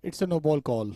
It's a no ball call.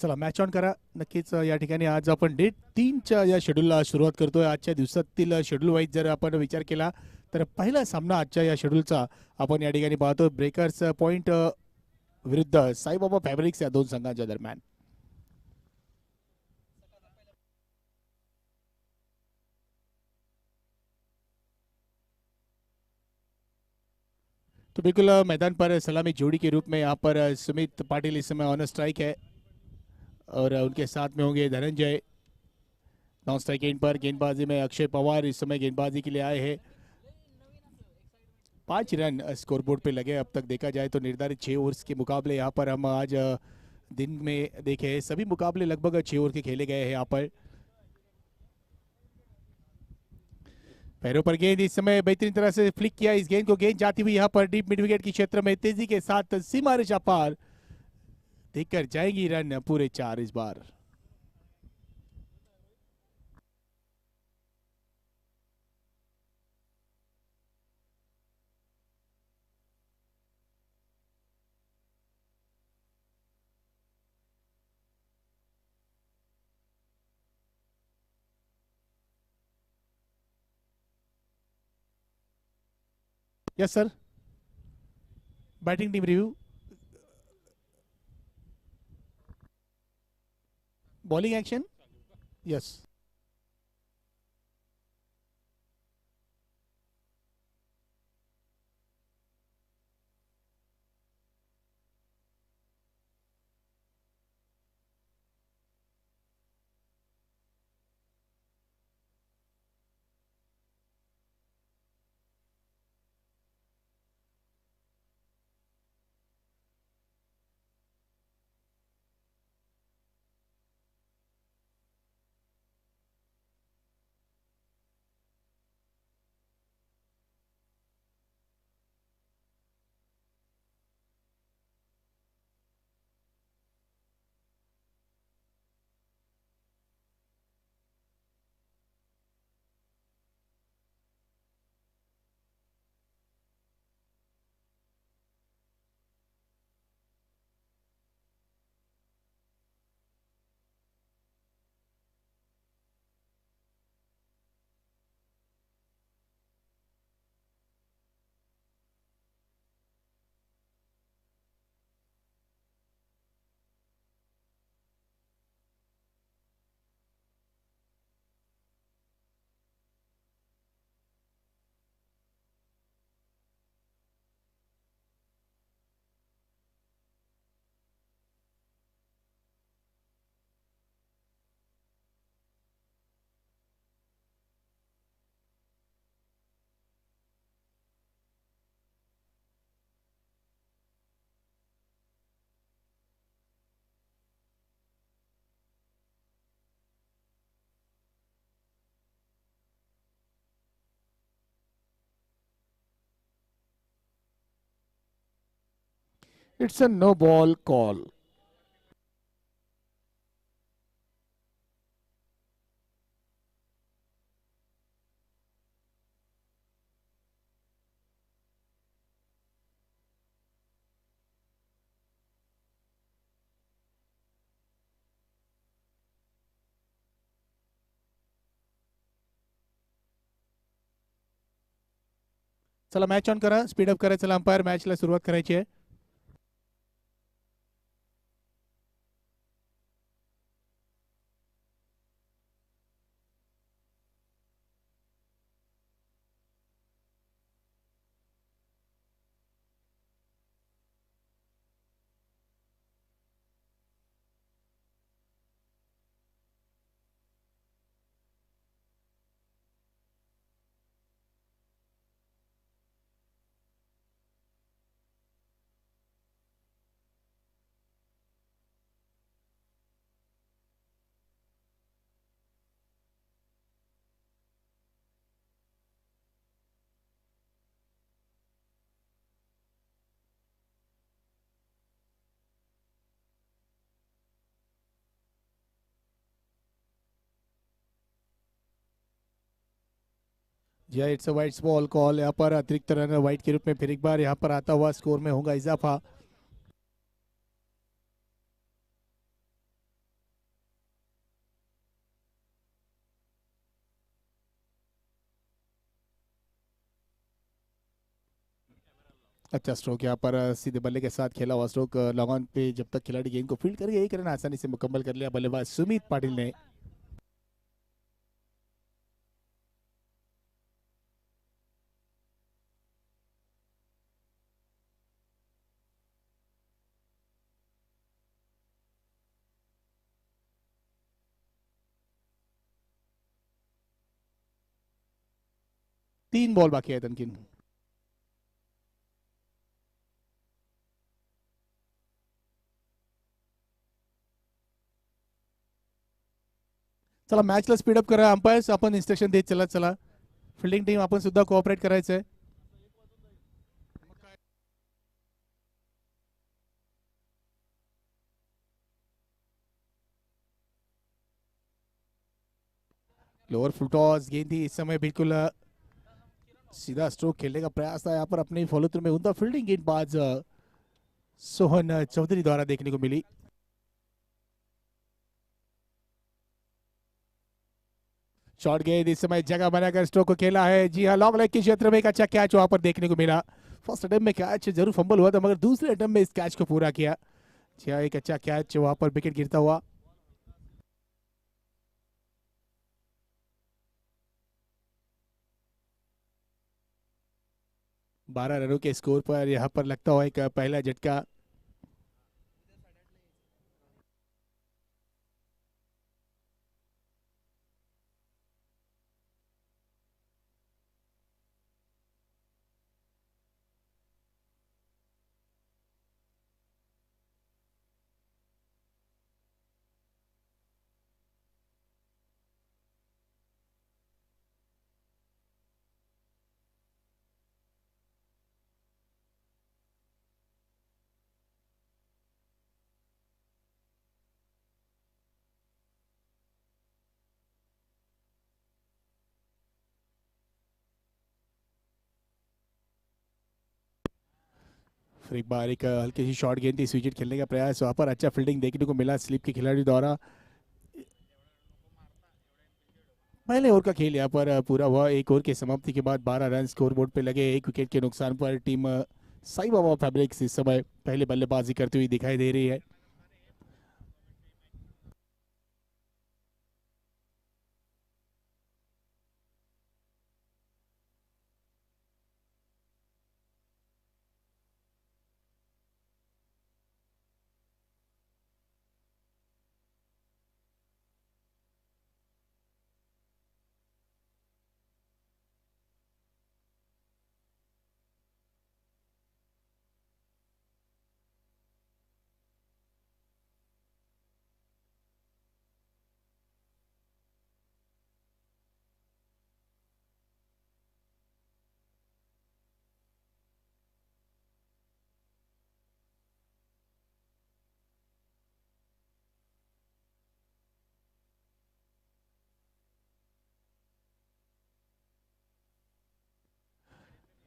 चला match on करा. नक्कीच या ठिकाणी आज आपण डेट 3च्या या शेड्यूलला सुरुवात करतोय. आजच्या दिवसातील शेड्यूल वाईज जर आपण विचार केला तर पहिला सामना आजच्या या शेड्यूलचा आपण या ठिकाणी पाहतो. ब्रेकर्स पॉइंट विरुद्ध साईबाबा फॅब्रिक्स या दोन संघांच्या दरम्यान. तो बिल्कुल मैदान पर सलामी जोड़ी के रूप में यहाँ पर सुमित पाटिल इस समय ऑन स्ट्राइक है और उनके साथ में होंगे धनंजय. नॉन स्ट्राइक एंड पर गेंदबाजी में अक्षय पवार इस समय गेंदबाजी के लिए आए हैं. 5 रन स्कोरबोर्ड पे लगे. अब तक देखा जाए तो निर्धारित 6 ओवर्स के मुकाबले यहाँ पर हम आज दिन में देखे सभी मुकाबले लगभग 6 ओवर के खेले गए हैं. यहाँ पर पैरों पर गेंद इस समय बेहतरीन तरह से फ्लिक किया. इस गेंद को गेंद जाती हुई यहाँ पर डीप मिड विकेट के क्षेत्र में तेजी के साथ सीमा रेखा पार देखकर जाएंगी रन पूरे 4 इस बार. Yes sir. Batting team review. Bowling action. Yes. It's a no ball call. चला मॅच ऑन करा. स्पीडअप करा. चला अंपायर मॅचला सुरुवात करायची आहे. जी हाँ, it's a wide ball call. यहाँ पर अतिरिक्त रन वाइट के रूप में फिर एक बार यहाँ पर आता हुआ स्कोर में होगा इजाफा। अच्छा स्ट्रोक यहाँ पर सीधे बल्ले के साथ खेला हुआ स्ट्रोक लॉन्ग ऑन पे जब तक खिलाड़ी गेंद को फील्ड करके एक रन आसानी से मुकम्मल कर लिया बल्लेबाज सुमित पाटिल ने। 3 बॉल बाकी है तनकिन। चला मॅचला स्पीडअप करा अंपायर्स, आपण इन्स्ट्रक्शन देत चला चला. फिल्डिंग टीम आपण सुद्धा कोऑपरेट करायचं आहे. लोअर फुल टॉस गेंद थी इस समय बिल्कुल सीधा स्ट्रोक खेलने का प्रयास था यहाँ पर अपने फॉलो थ्रू में उनका फील्डिंग गेंदबाज सोहन चौधरी द्वारा देखने को मिली. शॉर्ट गेंद इस समय जगह बनाकर स्ट्रोक को खेला है. जी हाँ, लॉन्ग लेग के क्षेत्र में एक अच्छा कैच वहां पर देखने को मिला. फर्स्ट अटेम्प्ट में कैच जरूर फंबल हुआ था मगर दूसरे अटेम्प्ट में इस कैच को पूरा किया. जी हाँ, एक अच्छा कैच वहां पर विकेट गिरता हुआ. 12 रनों के स्कोर पर यहाँ पर लगता हुआ एक पहला झटका. फिर एक बार एक हल्की सी शॉर्ट गेंद थी, स्विच खेलने का प्रयास वहां पर अच्छा फील्डिंग देखने को मिला स्लिप के खिलाड़ी द्वारा. पहले ओवर का खेल यहाँ पर पूरा हुआ. एक ओवर की समाप्ति के बाद 12 रन स्कोर बोर्ड पे लगे. एक विकेट के नुकसान पर टीम साई बाबा फैब्रिक्स इस समय पहले बल्लेबाजी करती हुई दिखाई दे रही है.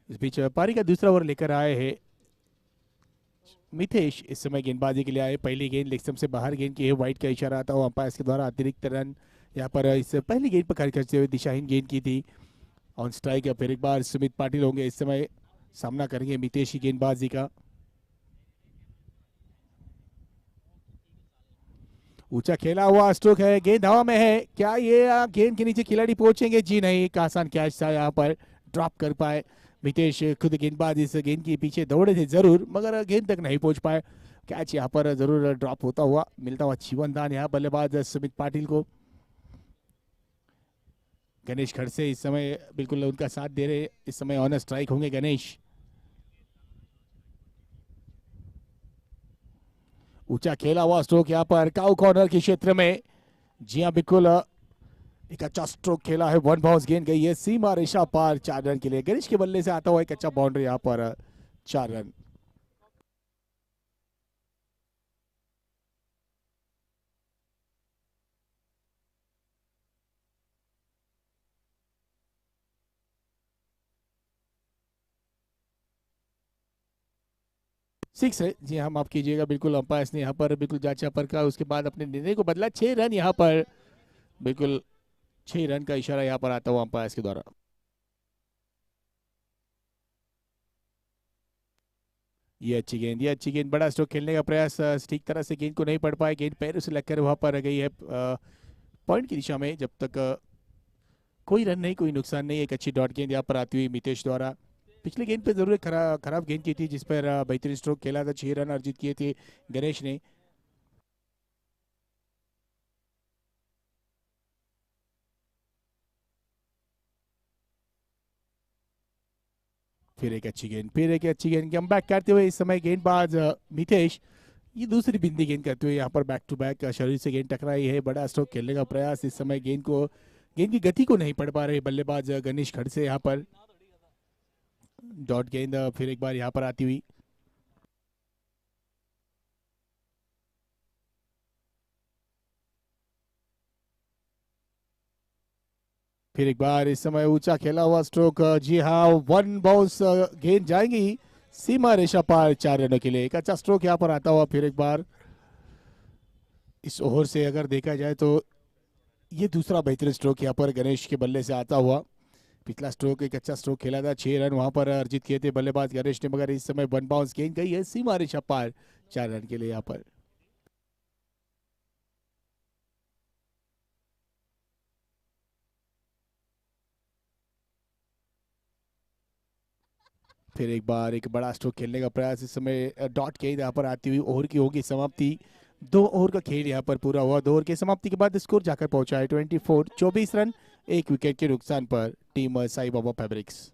इस बीच पारी का दूसरा ओवर लेकर आए हैं मिथेश. इस समय गेंदबाजी के लिए आए. पहली गेंद लेग स्टंप से बाहर गेंद की है. वाइट का इशारा आता हुआ अंपायर के द्वारा अतिरिक्त रन यहाँ पर इस पहली गेंद पर खर्च करते हुए दिशाहीन गेंद की थी. ऑन स्ट्राइक फिर एक बार सुमित पाटिल होंगे इस समय सामना करेंगे मितेश की गेंदबाजी का. ऊंचा खेला हुआ स्ट्रोक है. गेंद हवा में है. क्या ये गेंद के नीचे खिलाड़ी पहुंचेंगे? जी नहीं. एक आसान कैच था यहाँ पर. ड्रॉप कर पाए मितेश. खुद गेंदबाज इस गेंद के पीछे दौड़े थे जरूर मगर गेंद तक नहीं पहुंच पाए. कैच यहाँ पर जरूर ड्रॉप होता हुआ मिलता हुआ जीवन दान यहाँ बल्लेबाज सुमित पाटिल को. गणेश खड़से इस समय बिल्कुल उनका साथ दे रहे. इस समय ऑन स्ट्राइक होंगे गणेश. ऊंचा खेला हुआ स्ट्रोक यहाँ पर काउ कॉर्नर के क्षेत्र में. जी हाँ बिल्कुल एक अच्छा स्ट्रोक खेला है. वन बाउंस गेंद गई है सीमा रेशा पार 4 रन के लिए. गणेश के बल्ले से आता हुआ एक अच्छा बाउंड्री यहाँ पर 4 रन. सिक्स है जी हाँ, माफ कीजिएगा, बिल्कुल अंपायर ने यहाँ पर बिल्कुल जांचा पर का, उसके बाद अपने निर्णय को बदला। 6 रन यहाँ पर, बिल्कुल 6 रन का इशारा यहाँ पर आता हुआ अंपायर के द्वारा। ये अच्छी गेंद, ये अच्छी गेंद, बड़ा स्ट्रोक खेलने का प्रयास, ठीक तरह से गेंद को नहीं पढ़ पाए, गेंद पैरों से लगकर वहां पर रह गई है पॉइंट की दिशा में। जब तक कोई रन नहीं, कोई नुकसान नहीं। एक अच्छी डॉट गेंद यहाँ पर आती हुई मितेश द्वारा। पिछले गेंद पे जरूर खराब गेंद की थी, जिस पर बेहतरीन स्ट्रोक खेला था, 6 रन अर्जित किए थे गणेश ने। फिर एक अच्छी गेंद, फिर एक अच्छी गेंद, कम बैक करते हुए इस समय गेंदबाज मितेश, ये दूसरी बिंदी गेंद करते हुए यहाँ पर बैक टू बैक शरीर से गेंद टकराई है। बड़ा स्ट्रोक खेलने का प्रयास, इस समय गेंद की गति को नहीं पढ़ पा रहे बल्लेबाज गणेश खड़से यहाँ पर। डॉट गेंद फिर एक बार यहाँ पर आती हुई। फिर एक बार इस समय ऊंचा खेला हुआ स्ट्रोक, जी हाँ, वन बाउंस गेंद जाएंगी सीमा रेखा पार 4 रनों के लिए। एक अच्छा स्ट्रोक यहाँ पर आता हुआ फिर एक बार। इस ओवर से अगर देखा जाए तो ये दूसरा बेहतरीन स्ट्रोक यहाँ पर गणेश के बल्ले से आता हुआ। पिछला स्ट्रोक एक अच्छा स्ट्रोक खेला था, 6 रन वहां पर अर्जित किए थे बल्लेबाज गणेश ने, मगर इस समय वन बाउंस गेंद गई है सीमा रेखा पार 4 रन के लिए यहाँ पर। फिर एक बार एक बड़ा स्ट्रोक खेलने का प्रयास, इस समय डॉट गेंद यहाँ पर आती हुई। ओवर की होगी समाप्ति, 2 ओवर का खेल यहाँ पर पूरा हुआ। 2 ओवर की समाप्ति के बाद स्कोर जाकर पहुंचा है 24 रन, एक विकेट के नुकसान पर टीम साई बाबा फैब्रिक्स।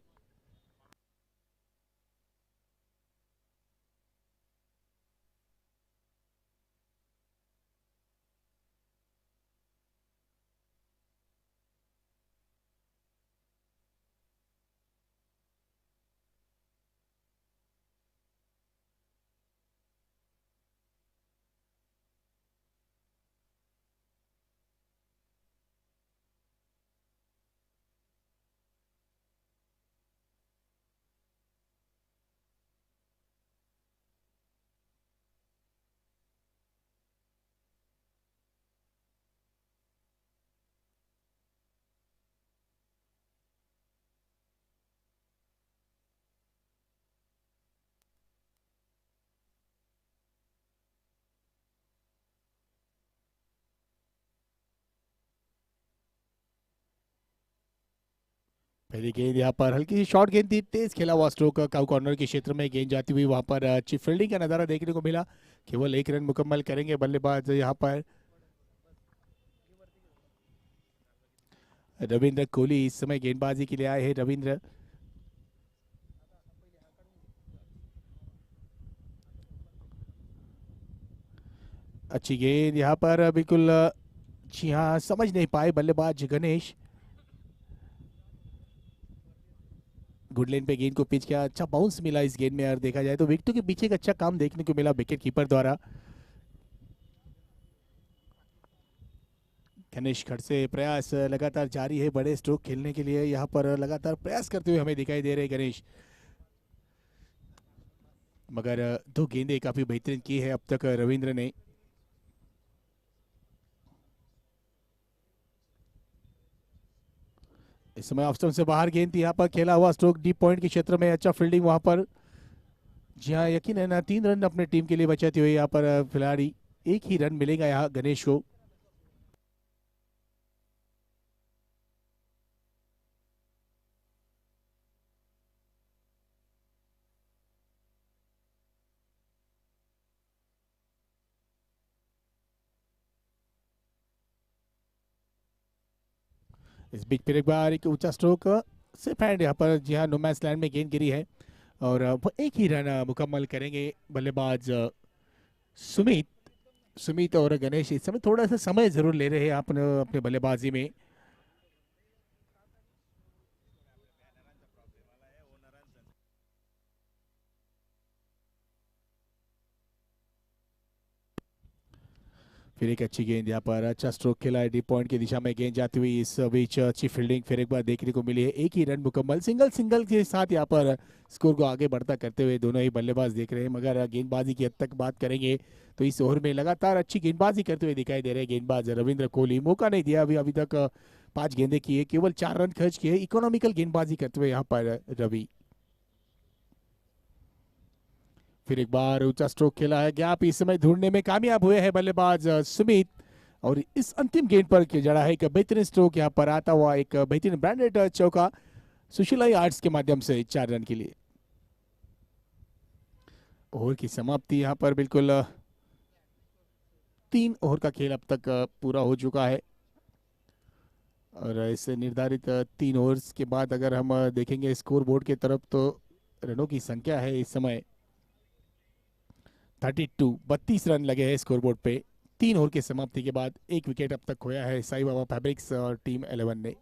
पहली गेंद यहाँ पर हल्की सी शॉर्ट गेंद थी, तेज खेला हुआ स्ट्रोक, काउ कॉर्नर के क्षेत्र में गेंद जाती हुई। वहां पर अच्छी फील्डिंग का नजारा देखने को मिला। केवल 1 रन मुकम्मल करेंगे बल्लेबाज यहाँ पर रविंद्र कोहली। इस समय गेंदबाजी के लिए आए हैं रविंद्र। अच्छी गेंद यहाँ पर, बिल्कुल जी हाँ, समझ नहीं पाए बल्लेबाज गणेश। गुड लेन पे गेंद को पिच किया, अच्छा बाउंस मिला इस गेंद में। अगर देखा जाए तो विकेटों के पीछे एक अच्छा काम देखने को मिला विकेट कीपर द्वारा। गणेश खड़से प्रयास लगातार जारी है बड़े स्ट्रोक खेलने के लिए, यहाँ पर लगातार प्रयास करते हुए हमें दिखाई दे रहे गणेश। मगर 2 गेंदें काफी बेहतरीन की है अब तक रविंद्र ने। इस समय ऑफ स्टंप से बाहर गेंद थी, यहाँ पर खेला हुआ स्ट्रोक डीप पॉइंट के क्षेत्र में, अच्छा फील्डिंग वहां पर। जी हाँ, यकीन है ना, 3 रन अपने टीम के लिए बचाते हुए यहाँ पर खिलाड़ी, एक ही रन मिलेगा यहाँ गणेश को। इस बीच फिर एक बार एक ऊंचा स्ट्रोक सिर्फ हैंड यहाँ पर, जी हाँ, नो मैच लैंड में गेंद गिरी है। और वो एक ही रन मुकम्मल करेंगे बल्लेबाज सुमित। सुमित और गणेश इस समय थोड़ा सा समय जरूर ले रहे हैं अपने अपने बल्लेबाजी में। फिर एक अच्छी गेंद यहाँ पर, अच्छा स्ट्रोक खेला है, डीप पॉइंट की दिशा में गेंद जाती हुई, इस बीच अच्छी फील्डिंग फिर एक बार देखने को मिली है। एक ही रन मुकम्मल, सिंगल सिंगल के साथ यहाँ पर स्कोर को आगे बढ़ता करते हुए दोनों ही बल्लेबाज देख रहे हैं। मगर गेंदबाजी की हद तक बात करेंगे तो इस ओवर में लगातार अच्छी गेंदबाजी करते हुए दिखाई दे रहे हैं गेंदबाज रविंद्र कोहली। मौका नहीं दिया अभी अभी तक, 5 गेंदें किए, केवल 4 रन खर्च किए, इकोनॉमिकल गेंदबाजी करते हुए यहाँ पर रवि। फिर एक बार ऊंचा स्ट्रोक खेला है, गैप इस समय ढूंढने में कामयाब हुए हैं बल्लेबाज सुमित। और इस अंतिम गेंद पर जड़ा है एक बेहतरीन स्ट्रोक यहाँ पर आता हुआ, एक बेहतरीन ब्रांडेड चौका सुशीलाई आर्ट्स के माध्यम से 4 रन के लिए। ओवर की समाप्ति यहाँ पर बिल्कुल 3 ओवर का खेल अब तक पूरा हो चुका है। और इस निर्धारित 3 ओवर्स के बाद अगर हम देखेंगे स्कोर बोर्ड की तरफ तो रनों की संख्या है इस समय 32 रन लगे हैं स्कोर बोर्ड पे। 3 ओवर की समाप्ति के बाद 1 विकेट अब तक खोया है साई बाबा फैब्रिक्स और टीम 11 ने।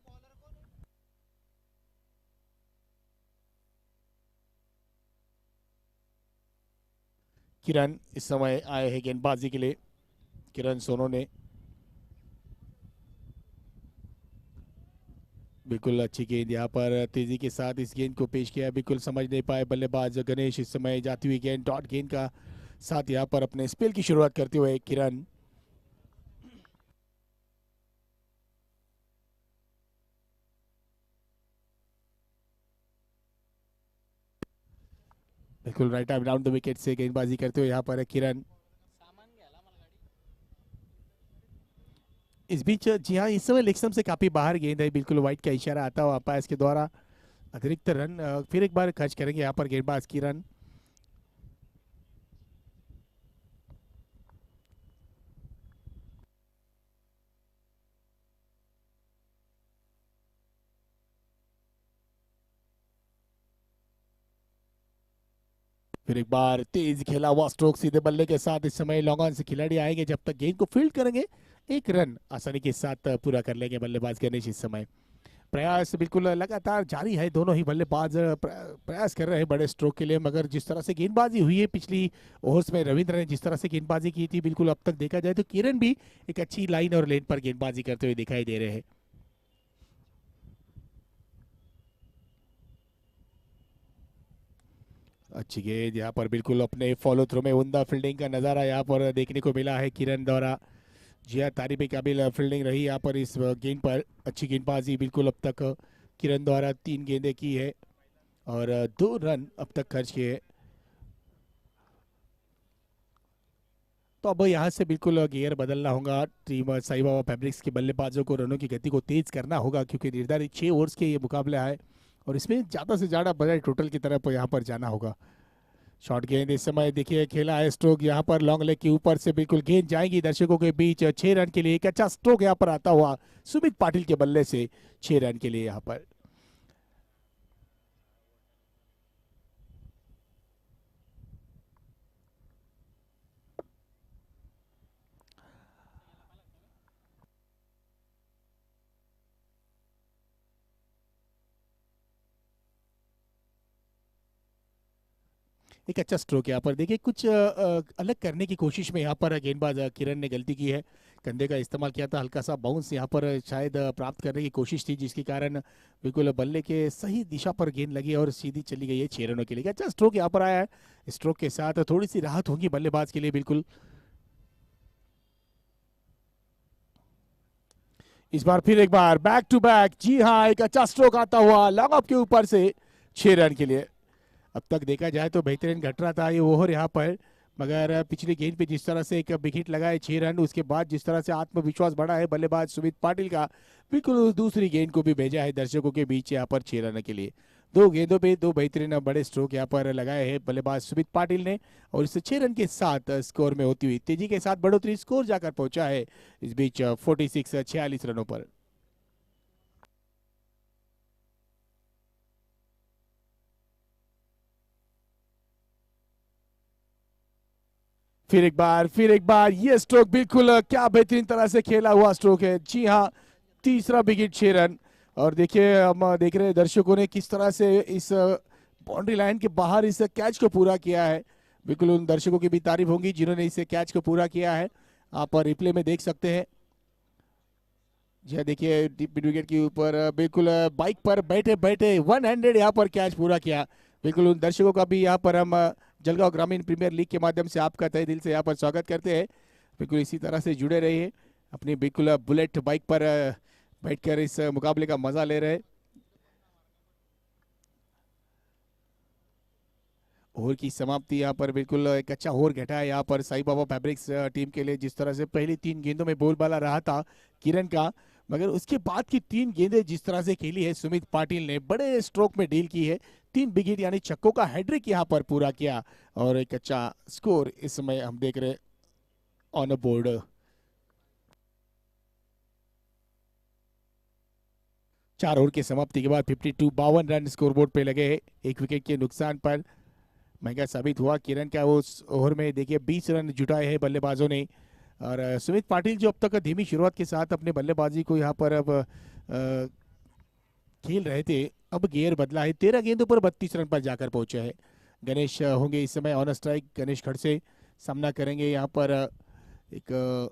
किरण इस समय आए हैं गेंदबाजी के लिए, किरण सोनो ने बिल्कुल अच्छी गेंद यहाँ पर तेजी के साथ इस गेंद को पेश किया, बिल्कुल समझ नहीं पाए बल्लेबाज गणेश। इस समय जाती हुई गेंद डॉट गेंद का साथ यहाँ पर अपने स्पेल की शुरुआत करते हुए किरण। बिल्कुल right arm down the wicket से गेंदबाजी करते हुए यहाँ पर किरण। इस बीच जी हाँ, इस समय लेग स्टंप से काफी बाहर गेंद है, बिल्कुल वाइट का इशारा आता हुआ अंपायर के द्वारा। अतिरिक्त रन फिर एक बार खर्च करेंगे यहाँ पर गेंदबाज किरण। फिर एक बार तेज खेला हुआ स्ट्रोक सीधे बल्ले के साथ, इस समय लॉन्ग ऑन से खिलाड़ी आएंगे, जब तक गेंद को फील्ड करेंगे 1 रन आसानी के साथ पूरा कर लेंगे बल्लेबाज गणेश। इस समय प्रयास बिल्कुल लगातार जारी है, दोनों ही बल्लेबाज प्रयास कर रहे हैं बड़े स्ट्रोक के लिए। मगर जिस तरह से गेंदबाजी हुई है पिछली ओवर्स में, रविंद्र ने जिस तरह से गेंदबाजी की थी, बिल्कुल अब तक देखा जाए तो किरण भी एक अच्छी लाइन और लेन पर गेंदबाजी करते हुए दिखाई दे रहे हैं। अच्छी गेंद यहाँ पर बिल्कुल अपने फॉलो थ्रू में उमदा फील्डिंग का नज़ारा यहाँ पर देखने को मिला है किरण द्वारा। जी हाँ, तारीफ काबिल फील्डिंग रही यहाँ पर इस गेंद पर, अच्छी गेंदबाजी बिल्कुल अब तक किरण द्वारा 3 गेंदें की है और 2 रन अब तक खर्च किए। तो अब यहाँ से बिल्कुल गियर बदलना होगा, टीम साई बाबा फैब्रिक्स के बल्लेबाजों को रनों की गति को तेज करना होगा, क्योंकि निर्धारित 6 ओवर्स के ये मुकाबला है और इसमें ज़्यादा से ज़्यादा बजाय टोटल की तरफ यहाँ पर जाना होगा। शॉर्ट गेंद इस समय देखिए खेला है, स्ट्रोक यहाँ पर लॉन्ग लेग के ऊपर से बिल्कुल गेंद जाएगी दर्शकों के बीच 6 रन के लिए। एक अच्छा स्ट्रोक यहाँ पर आता हुआ सुमित पाटिल के बल्ले से 6 रन के लिए यहाँ पर। एक अच्छा स्ट्रोक यहाँ पर देखिए, कुछ अलग करने की कोशिश में यहाँ पर गेंदबाज किरण ने गलती की है, कंधे का इस्तेमाल किया था, हल्का सा बाउंस यहाँ पर शायद प्राप्त करने की कोशिश थी, जिसके कारण बिल्कुल बल्ले के सही दिशा पर गेंद लगी और सीधी चली गई है 6 रनों के लिए। अच्छा स्ट्रोक यहाँ पर आया है, स्ट्रोक के साथ थोड़ी सी राहत होगी बल्लेबाज के लिए बिल्कुल। इस बार फिर एक बार बैक टू बैक, जी हाँ, एक अच्छा स्ट्रोक आता हुआ लॉन्ग ऑफ के ऊपर से 6 रन के लिए। अब तक देखा जाए तो बेहतरीन घट रहा था ये ओवर यहाँ पर, मगर पिछली गेंद पे जिस तरह से एक विकेट लगाए 6 रन, उसके बाद जिस तरह से आत्मविश्वास बढ़ा है बल्लेबाज सुमित पाटिल का, बिल्कुल दूसरी गेंद को भी भेजा है दर्शकों के बीच यहाँ पर 6 रन के लिए। 2 गेंदों पे 2 बेहतरीन बड़े स्ट्रोक यहाँ पर लगाए हैं बल्लेबाज सुमित पाटिल ने, और इस 6 रन के साथ स्कोर में होती हुई तेजी के साथ बढ़ोतरी, स्कोर जाकर पहुंचा है इस बीच 46 रनों पर। फिर एक बार ये स्ट्रोक बिल्कुल क्या बेहतरीन तरह से खेला हुआ स्ट्रोक है। जी हाँ, तीसरा विकेट 6 रन। और देखिए हम देख रहे हैं दर्शकों ने किस तरह से इस बाउंड्री लाइन के बाहर इस कैच को पूरा किया है, बिल्कुल उन दर्शकों की भी तारीफ होगी जिन्होंने इस कैच को पूरा किया है। आप रिप्ले में देख सकते हैं। जी हाँ, देखिए डीप मिड विकेट के ऊपर बिल्कुल बाइक पर बैठे बैठे 100 यहाँ पर कैच पूरा किया। बिल्कुल उन दर्शकों का भी यहाँ पर हम जलगांव ग्रामीण प्रीमियर लीग के माध्यम से आपका तहे दिल से यहाँ पर स्वागत करते हैं। बिल्कुल इसी तरह से जुड़े रहिए, अपनी बिल्कुल बुलेट बाइक पर बैठकर इस मुकाबले का मजा ले रहे। ओवर की समाप्ति यहाँ पर बिल्कुल एक अच्छा ओवर घटा है यहाँ पर साई बाबा फैब्रिक्स टीम के लिए। जिस तरह से पहली 3 गेंदों में बोलबाला रहा था किरण का, मगर उसके बाद की 3 गेंदें जिस तरह से खेली है सुमित पाटिल ने, बड़े स्ट्रोक में डील की है। 3 विकेट यानी छक्कों का हैड्रिक यहाँ पर पूरा किया और एक अच्छा स्कोर इस समय हम देख रहे ऑन बोर्ड। 4 ओवर की समाप्ति के बाद 52 रन स्कोरबोर्ड पे लगे हैं, 1 विकेट के नुकसान पर। महंगा साबित हुआ किरण का उस ओवर में। देखिए 20 रन जुटाए हैं बल्लेबाजों ने, और सुमित पाटिल जो अब तक धीमी शुरुआत के साथ अपने बल्लेबाजी को यहाँ पर अब खेल रहे थे, अब गियर बदला है। 13 गेंदों पर 32 रन पर जाकर पहुंचे हैं। गणेश होंगे इस समय ऑन स्ट्राइक। गणेश खड़से सामना करेंगे यहाँ पर एक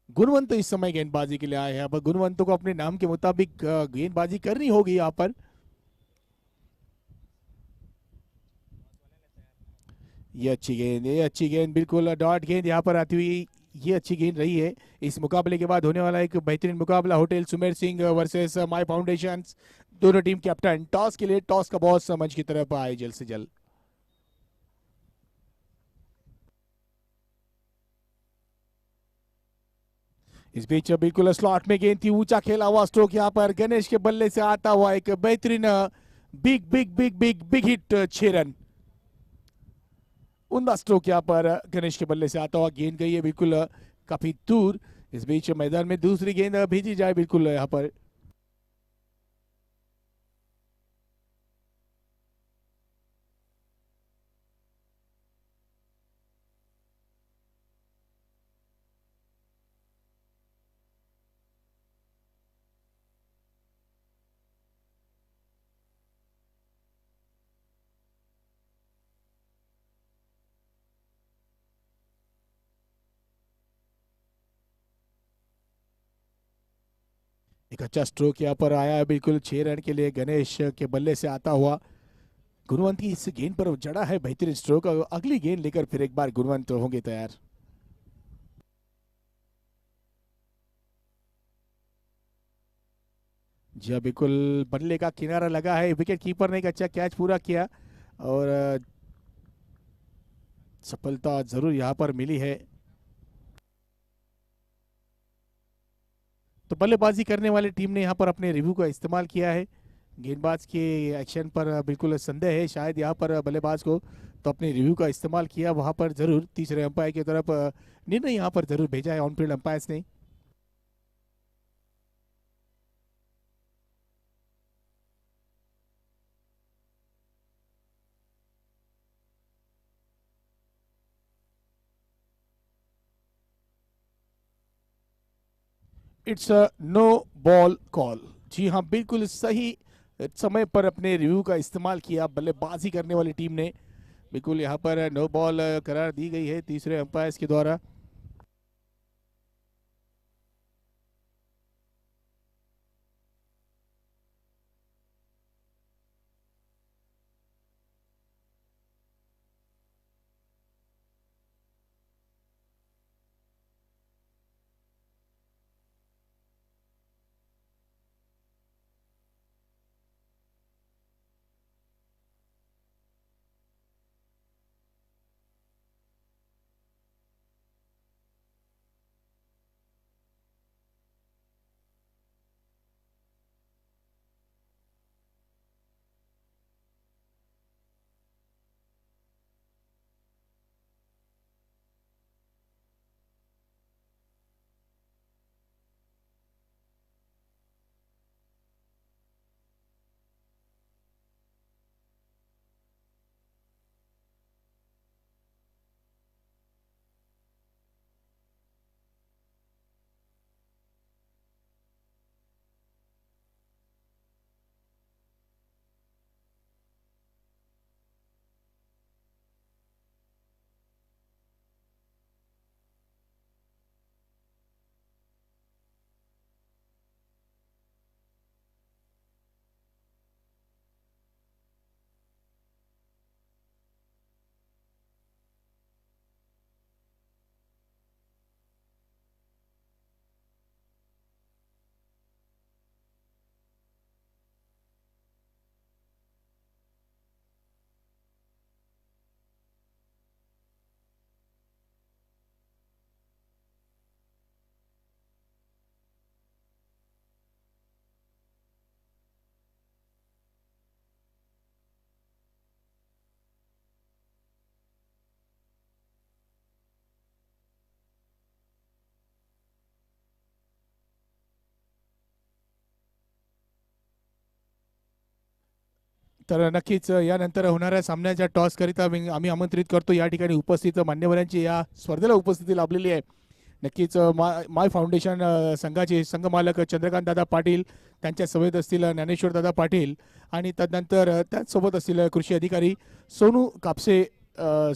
गुणवंत इस समय गेंदबाजी के लिए आए हैं। अब गुणवंतों को अपने नाम के मुताबिक गेंदबाजी करनी होगी यहाँ पर। ये अच्छी गेंद बिल्कुल डॉट गेंद यहाँ पर आती हुई, ये अच्छी गेंद रही है। इस मुकाबले के बाद होने वाला एक बेहतरीन मुकाबला hotel Sumer Singh versus my foundation. दोनों टीम कैप्टन टॉस के लिए, टॉस का बॉस मंच की तरफ आए जल्द से जल्द। इस बीच बिल्कुल स्लॉट में गेंद थी, ऊंचा खेला हुआ स्ट्रोक यहाँ पर गणेश के बल्ले से आता हुआ एक बेहतरीन big big big big big hit 6 रन। उमदा स्ट्रोक यहाँ पर गणेश के बल्ले से आता हुआ, गेंद गई है बिल्कुल काफी दूर। इस बीच मैदान में दूसरी गेंद भेजी जाए बिल्कुल यहाँ पर। एक अच्छा स्ट्रोक यहाँ पर आया है बिल्कुल 6 रन के लिए गणेश के बल्ले से आता हुआ। गुणवंत इस गेंद पर जड़ा है बेहतरीन स्ट्रोक, अगली गेंद लेकर फिर एक बार गुणवंत होंगे तैयार। जी हाँ, बिल्कुल बल्ले का किनारा लगा है, विकेट कीपर ने एक अच्छा कैच पूरा किया और सफलता जरूर यहाँ पर मिली है। तो बल्लेबाजी करने वाली टीम ने यहाँ पर अपने रिव्यू का इस्तेमाल किया है। गेंदबाज के एक्शन पर बिल्कुल संदेह है शायद यहाँ पर बल्लेबाज को, तो अपने रिव्यू का इस्तेमाल किया वहाँ पर जरूर। तीसरे अंपायर की तरफ निर्णय यहाँ पर जरूर भेजा है ऑन फील्ड अंपायर्स ने। It's a no ball call. जी हाँ, बिल्कुल सही समय पर अपने रिव्यू का इस्तेमाल किया बल्लेबाजी करने वाली टीम ने। बिल्कुल यहाँ पर नो बॉल करार दी गई है तीसरे अंपायर्स के द्वारा। तर नक्कीच यानंतर होणाऱ्या सामन्याच्या टॉस करिता आम्ही आमंत्रित करतो या ठिकाणी उपस्थित मान्यवरांची या स्पर्धेला उपस्थिती लाभलेली आहे. नक्कीच माय फाउंडेशन संघाचे संघमालक चंद्रकांत दादा पाटील, त्यांच्या सोबत असतील ज्ञानेश्वर दादा पाटील आणि तदनंतर त्याचसोबत असतील कृषी अधिकारी सोनू कापसे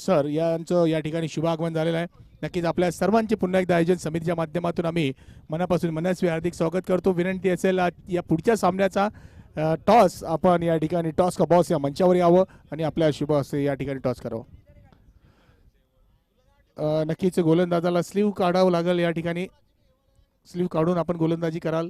सर यांचं या ठिकाणी शुभागमन झालेलं आहे. नक्कीच आपल्या सर्वांचे पुन्हा एकदा आयोजन समितीच्या माध्यमातून आम्ही मनापासून मनस्वी हार्दिक स्वागत करतो. विनंती असेल या पुढच्या सामन्याचा टॉस आपण या ठिकाणी टॉस का बॉस या मंचावर यावं आणि आपल्या शुभ असे या ठिकाणी टॉस करावं. नक्कीच गोलंदाजाला स्लीव काढावं लागेल. या ठिकाणी स्लीव काढून आपण गोलंदाजी कराल.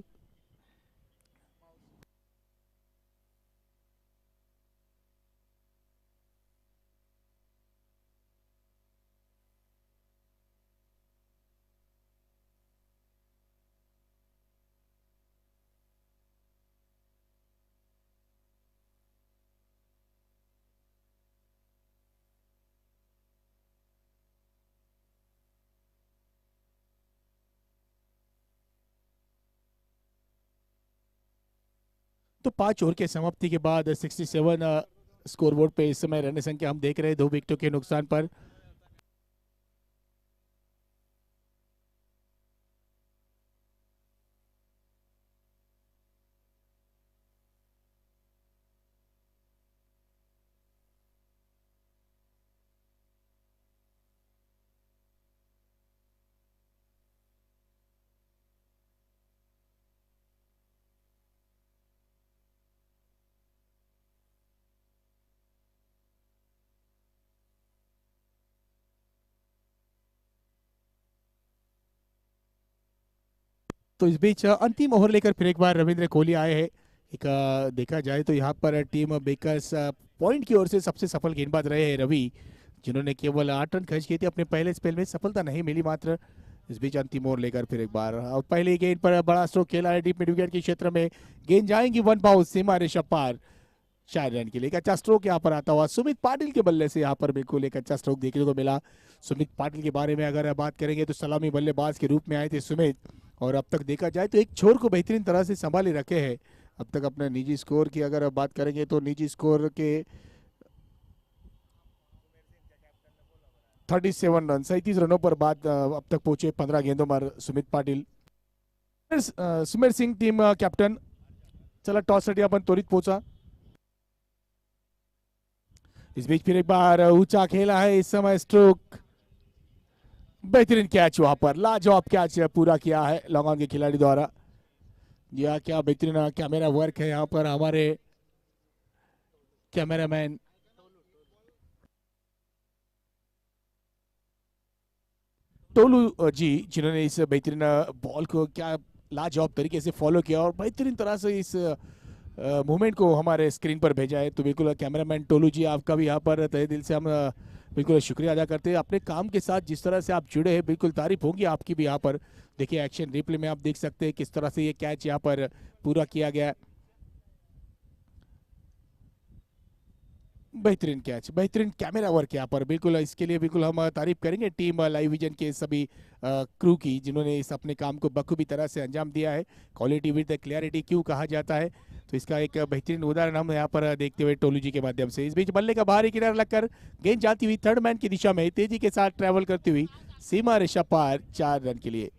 तो 5 ओवर के समाप्ति के बाद 67 स्कोरबोर्ड पे इस समय रन संख्या हम देख रहे हैं 2 विकेटों के नुकसान पर. तो इस बीच अंतिम ओवर लेकर फिर एक बार रविंद्र कोहली आए हैं. एक देखा जाए तो यहाँ पर टीम बेकर्स पॉइंट की ओर से सबसे सफल गेंदबाज रहे हैं रवि, जिन्होंने केवल 8 रन खर्च किए थे. अपने पहले स्पेल में सफलता नहीं मिली मात्र. इस बीच अंतिम ओवर लेकर फिर एक बार और पहले गेंद पर बड़ा स्ट्रोक खेला है डीप मिड विकेट के क्षेत्र में. गेंद जाएंगी 1 बाउंस सीमा रेखा पार 4 रन के लिए. एक अच्छा स्ट्रोक यहाँ पर आता हुआ सुमित पाटिल के बल्ले से यहाँ पर बिल्कुल एक अच्छा स्ट्रोक देखने को मिला. सुमित पाटिल के बारे में अगर बात करेंगे तो सलामी बल्लेबाज के रूप में आए थे सुमित, और अब तक देखा जाए तो एक छोर को बेहतरीन तरह से संभाले रखे हैं. अब तक अपने निजी स्कोर की अगर बात करेंगे तो निजी स्कोर के 37 रन 37 रनों पर बाद अब तक पहुंचे 15 गेंदों पर सुमित पाटिल. Sumer Singh team captain. चला टॉस साठी आपण त्वरित पोहोचा. इस बीच फिर एक बार ऊंचा खेला है इस समय स्ट्रोक. बेहतरीन कैच वहां पर लाजवाब कैच पूरा किया है लॉन्ग ऑन के खिलाड़ी द्वारा. यह क्या बेहतरीन कैमरा वर्क है यहाँ पर हमारे कैमरामैन टोलू जी, जिन्होंने इस बेहतरीन बॉल को क्या लाजवाब तरीके से फॉलो किया और बेहतरीन तरह से इस मूवमेंट को हमारे स्क्रीन पर भेजा है. तो बिल्कुल कैमरामैन टोलू जी, आपका भी यहाँ पर तहे दिल से हम बिल्कुल शुक्रिया अदा करते हैं. अपने काम के साथ जिस तरह से आप जुड़े हैं बिल्कुल तारीफ होगी आपकी भी. यहाँ पर देखिए एक्शन रिप्ले में आप देख सकते हैं किस तरह से ये कैच यहाँ पर पूरा किया गया. बेहतरीन कैच, बेहतरीन कैमरा वर्क यहाँ पर. बिल्कुल इसके लिए बिल्कुल हम तारीफ करेंगे टीम लाइव विजन के सभी क्रू की, जिन्होंने इस अपने काम को बखूबी तरह से अंजाम दिया है. क्वालिटी विद क्लियरिटी क्यों कहा जाता है, तो इसका एक बेहतरीन उदाहरण हम यहाँ पर देखते हुए टोलू जी के माध्यम से. इस बीच बल्ले का बाहरी किनारा लगकर गेंद जाती हुई थर्ड मैन की दिशा में तेजी के साथ ट्रेवल करती हुई सीमा रेखा पार 4 रन के लिए.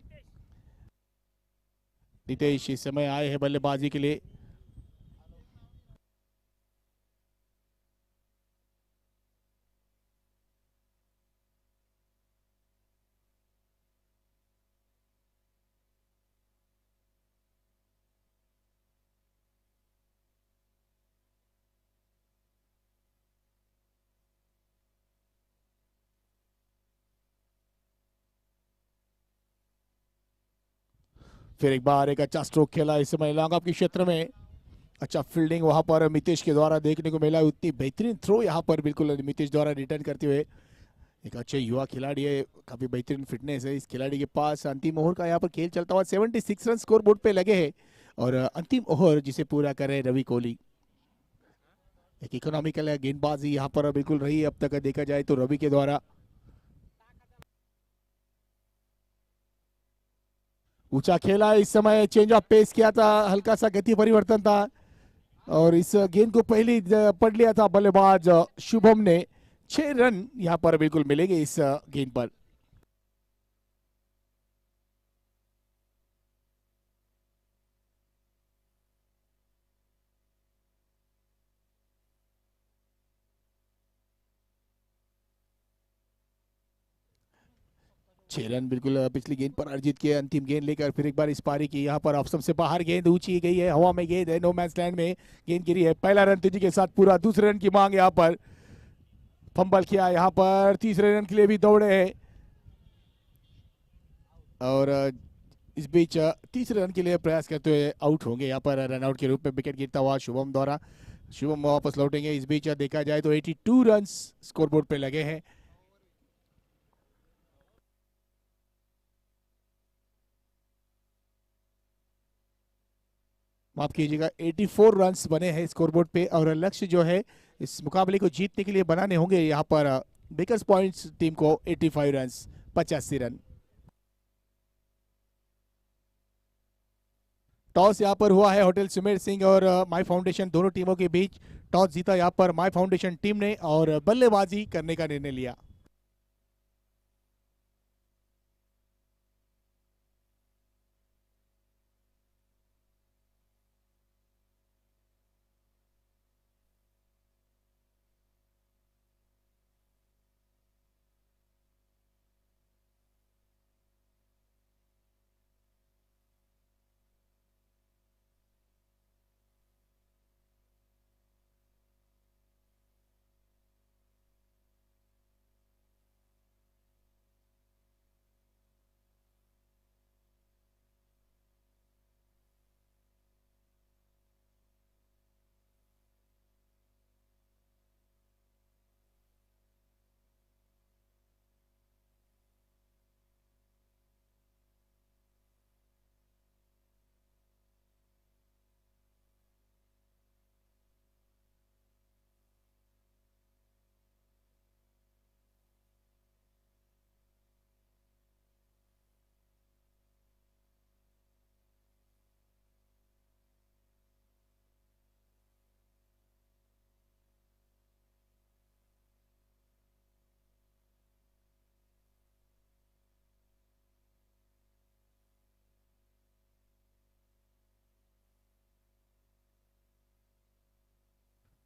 नितेश इस समय आए हैं बल्लेबाजी के लिए. फिर एक बार एक अच्छा स्ट्रोक खेला इस समय लॉन्ग ऑफ के क्षेत्र में. अच्छा फील्डिंग वहां पर मितेश के द्वारा देखने को मिला. उतनी बेहतरीन थ्रो यहाँ पर बिल्कुल मितेश द्वारा रिटर्न करते हुए. एक अच्छे युवा खिलाड़ी है, काफी बेहतरीन फिटनेस है इस खिलाड़ी के पास. अंतिम ओवर का यहाँ पर खेल चलता हुआ 76 रन स्कोर बोर्ड पे लगे हैं और अंतिम ओवर जिसे पूरा कर रहे रवि कोहली. एक इकोनॉमिकल गेंदबाजी यहाँ पर बिल्कुल रही अब तक देखा जाए तो रवि के द्वारा. ऊंचा खेला इस समय, चेंज ऑफ पेस किया था, हल्का सा गति परिवर्तन था. और इस गेंद को पहले पढ़ लिया था बल्लेबाज शुभम ने। 6 रन यहाँ पर बिल्कुल मिलेंगे इस गेंद पर। छह रन बिल्कुल पिछली गेंद पर अर्जित किए। अंतिम गेंद लेकर फिर एक बार इस पारी की यहाँ पर ऑप्शन से बाहर गेंद ऊंची गई है, हवा में गेंद है, नो मैच लैंड में गेंद गिरी है। पहला रन तेजी के साथ पूरा, दूसरे रन की मांग यहाँ पर। फंबल किया यहाँ पर, तीसरे रन के लिए भी दौड़े हैं और इस बीच तीसरे रन के लिए प्रयास करते हुए आउट होंगे यहाँ पर रनआउट के रूप में विकेट गिरता हुआ शुभम द्वारा। शुभम वापस लौटेंगे। इस बीच देखा जाए तो 82 रन स्कोरबोर्ड पे लगे हैं। माफ कीजिएगा, 84 रन्स बने हैं स्कोरबोर्ड पे और लक्ष्य जो है इस मुकाबले को जीतने के लिए बनाने होंगे यहाँ पर बेकर्स पॉइंट्स टीम को 85 रन्स, 85 रन। टॉस यहाँ पर हुआ है होटल सुमेर सिंह और माई फाउंडेशन दोनों टीमों के बीच। टॉस जीता यहाँ पर माई फाउंडेशन टीम ने और बल्लेबाजी करने का निर्णय लिया।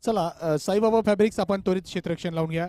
चला साईबाबा फॅब्रिक्स आपण त्वरित क्षेत्ररक्षण लावून घ्या।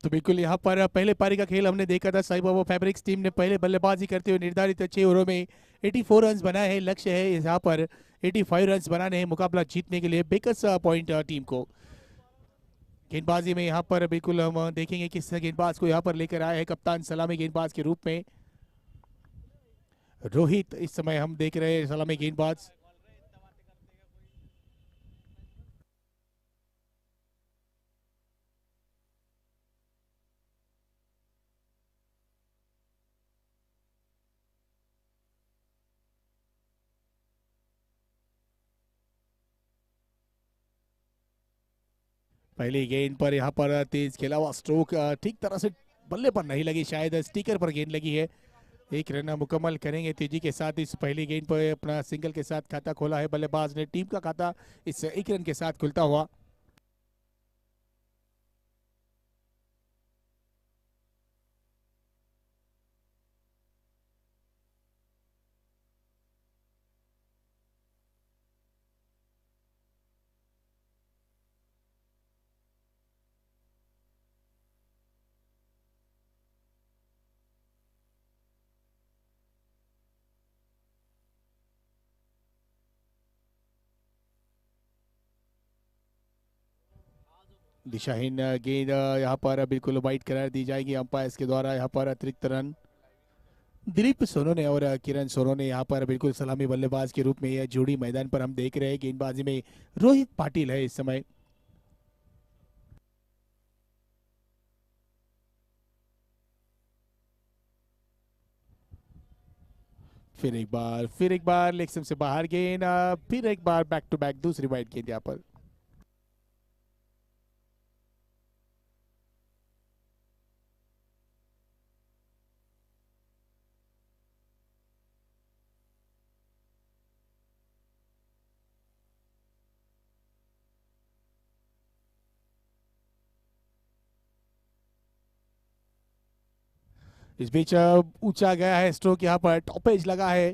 तो बिल्कुल यहाँ पर पहले पारी का खेल हमने देखा था। साई बाबा फैब्रिक्स टीम ने पहले बल्लेबाजी करते हुए निर्धारित 6 ओवरों में 84 रन बनाए हैं। लक्ष्य है यहाँ पर 85 रन बनाने हैं मुकाबला जीतने के लिए बेकस पॉइंट टीम को। गेंदबाजी में यहाँ पर बिल्कुल हम देखेंगे किस गेंदबाज को यहाँ पर लेकर आए हैं कप्तान सलामी गेंदबाज के रूप में रोहित। इस समय हम देख रहे हैं सलामी गेंदबाज। पहली गेंद पर यहाँ पर तेज खेला हुआ स्ट्रोक ठीक तरह से बल्ले पर नहीं लगी, शायद स्टिकर पर गेंद लगी है। एक रन मुकम्मल करेंगे तेजी के साथ। इस पहली गेंद पर अपना सिंगल के साथ खाता खोला है बल्लेबाज ने। टीम का खाता इस एक रन के साथ खुलता हुआ। दिशाहीन गेंद यहाँ पर बिल्कुल वाइड करार दी जाएगी अंपायर के द्वारा। यहाँ पर अतिरिक्त रन दिलीप सोनोने और किरण सोनोने यहाँ पर बिल्कुल सलामी बल्लेबाज के रूप में यह जोड़ी मैदान पर हम देख रहे हैं। गेंदबाजी में रोहित पाटिल है इस समय। फिर एक बार लेग स्टंप से बाहर गेंद, फिर एक बार बैक टू बैक दूसरी वाइड गेंद यहाँ पर। इस बीच ऊंचा गया है स्ट्रोक, यहाँ पर टॉप एज लगा है।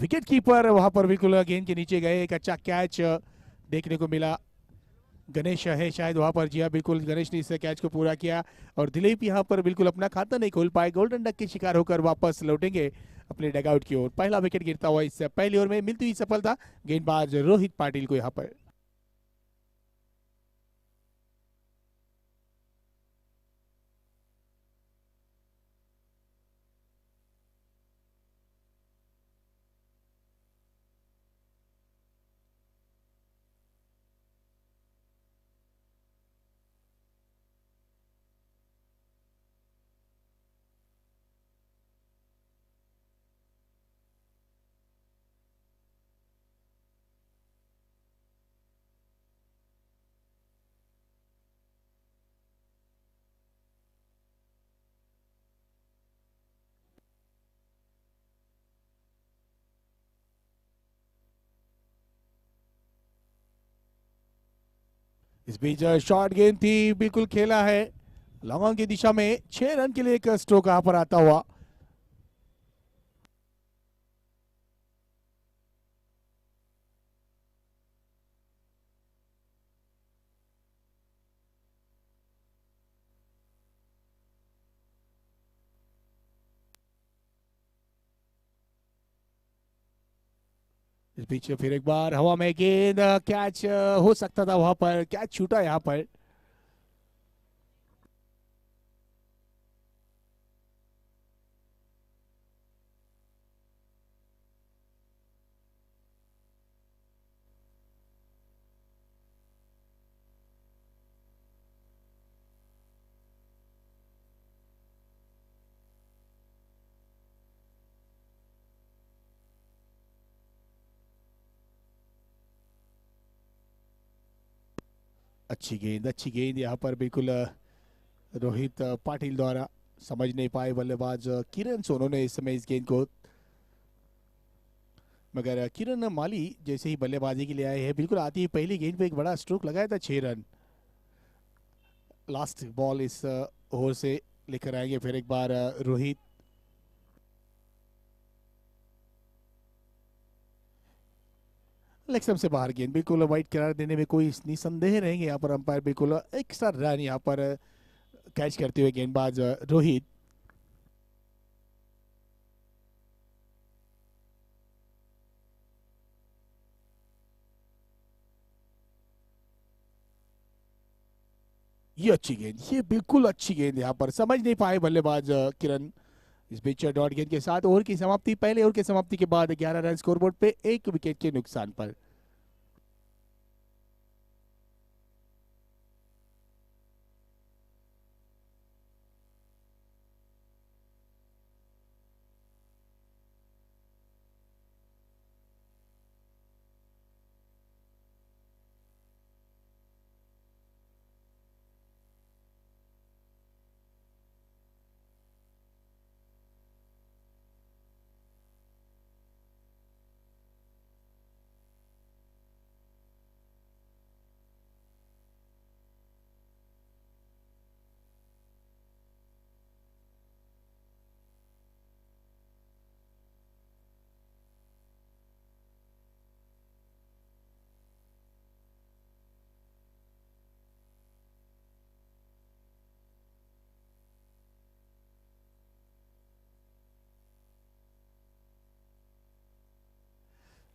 विकेट कीपर वहां पर बिल्कुल गेंद के नीचे गए। एक अच्छा कैच देखने को मिला। गणेश है शायद वहां पर। जी हाँ, बिल्कुल गणेश ने इस कैच को पूरा किया और दिलीप यहाँ पर बिल्कुल अपना खाता नहीं खोल पाए। गोल्डन डक के शिकार होकर वापस लौटेंगे अपने डगआउट की ओर। पहला विकेट गिरता हुआ इस पहली ओवर में मिलती हुई सफलता गेंदबाज रोहित पाटिल को यहाँ पर। इस बीच शॉर्ट गेंद थी, बिल्कुल खेला है लॉन्ग ऑन की दिशा में। 6 रन के लिए एक स्ट्रोक यहाँ पर आता हुआ। इस बीच फिर एक बार हवा में गेंद, कैच हो सकता था वहां पर, कैच छूटा यहाँ पर। अच्छी गेंद यहाँ पर बिल्कुल रोहित पाटिल द्वारा समझ नहीं पाए बल्लेबाज किरण सोनो ने इस समय इस गेंद को। मगर किरण माली जैसे ही बल्लेबाजी के लिए आए हैं, बिल्कुल आती ही पहली गेंद पे एक बड़ा स्ट्रोक लगाया था। 6 रन। लास्ट बॉल इस ओवर से लेकर आएंगे फिर एक बार रोहित। लेग स्टंप से बाहर गेंद, बिल्कुल वाइड करार देने में कोई निसंदेह रहेंगे यहाँ पर अंपायर। बिल्कुल एक्स्ट्रा रन यहाँ पर कैच करते हुए गेंदबाज रोहित। ये अच्छी गेंद, ये बिल्कुल अच्छी गेंद, यहाँ पर समझ नहीं पाए बल्लेबाज किरण। इस बीच डॉट गेंद के साथ ओवर की समाप्ति, पहले ओवर की समाप्ति के बाद 11 रन स्कोरबोर्ड पे, एक विकेट के नुकसान पर।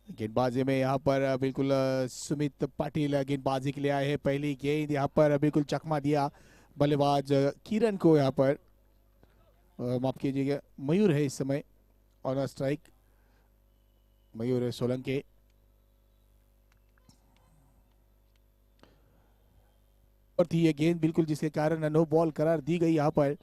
गेंदबाजी में यहाँ पर बिल्कुल सुमित पाटिल गेंदबाजी के लिए आए हैं। पहली गेंद यहाँ पर बिल्कुल चकमा दिया बल्लेबाज किरण को। यहाँ पर माफ कीजिएगा, मयूर है इस समय ऑन स्ट्राइक, मयूर सोलंके। और थी ये गेंद बिल्कुल, जिसके कारण नो बॉल करार दी गई यहाँ पर।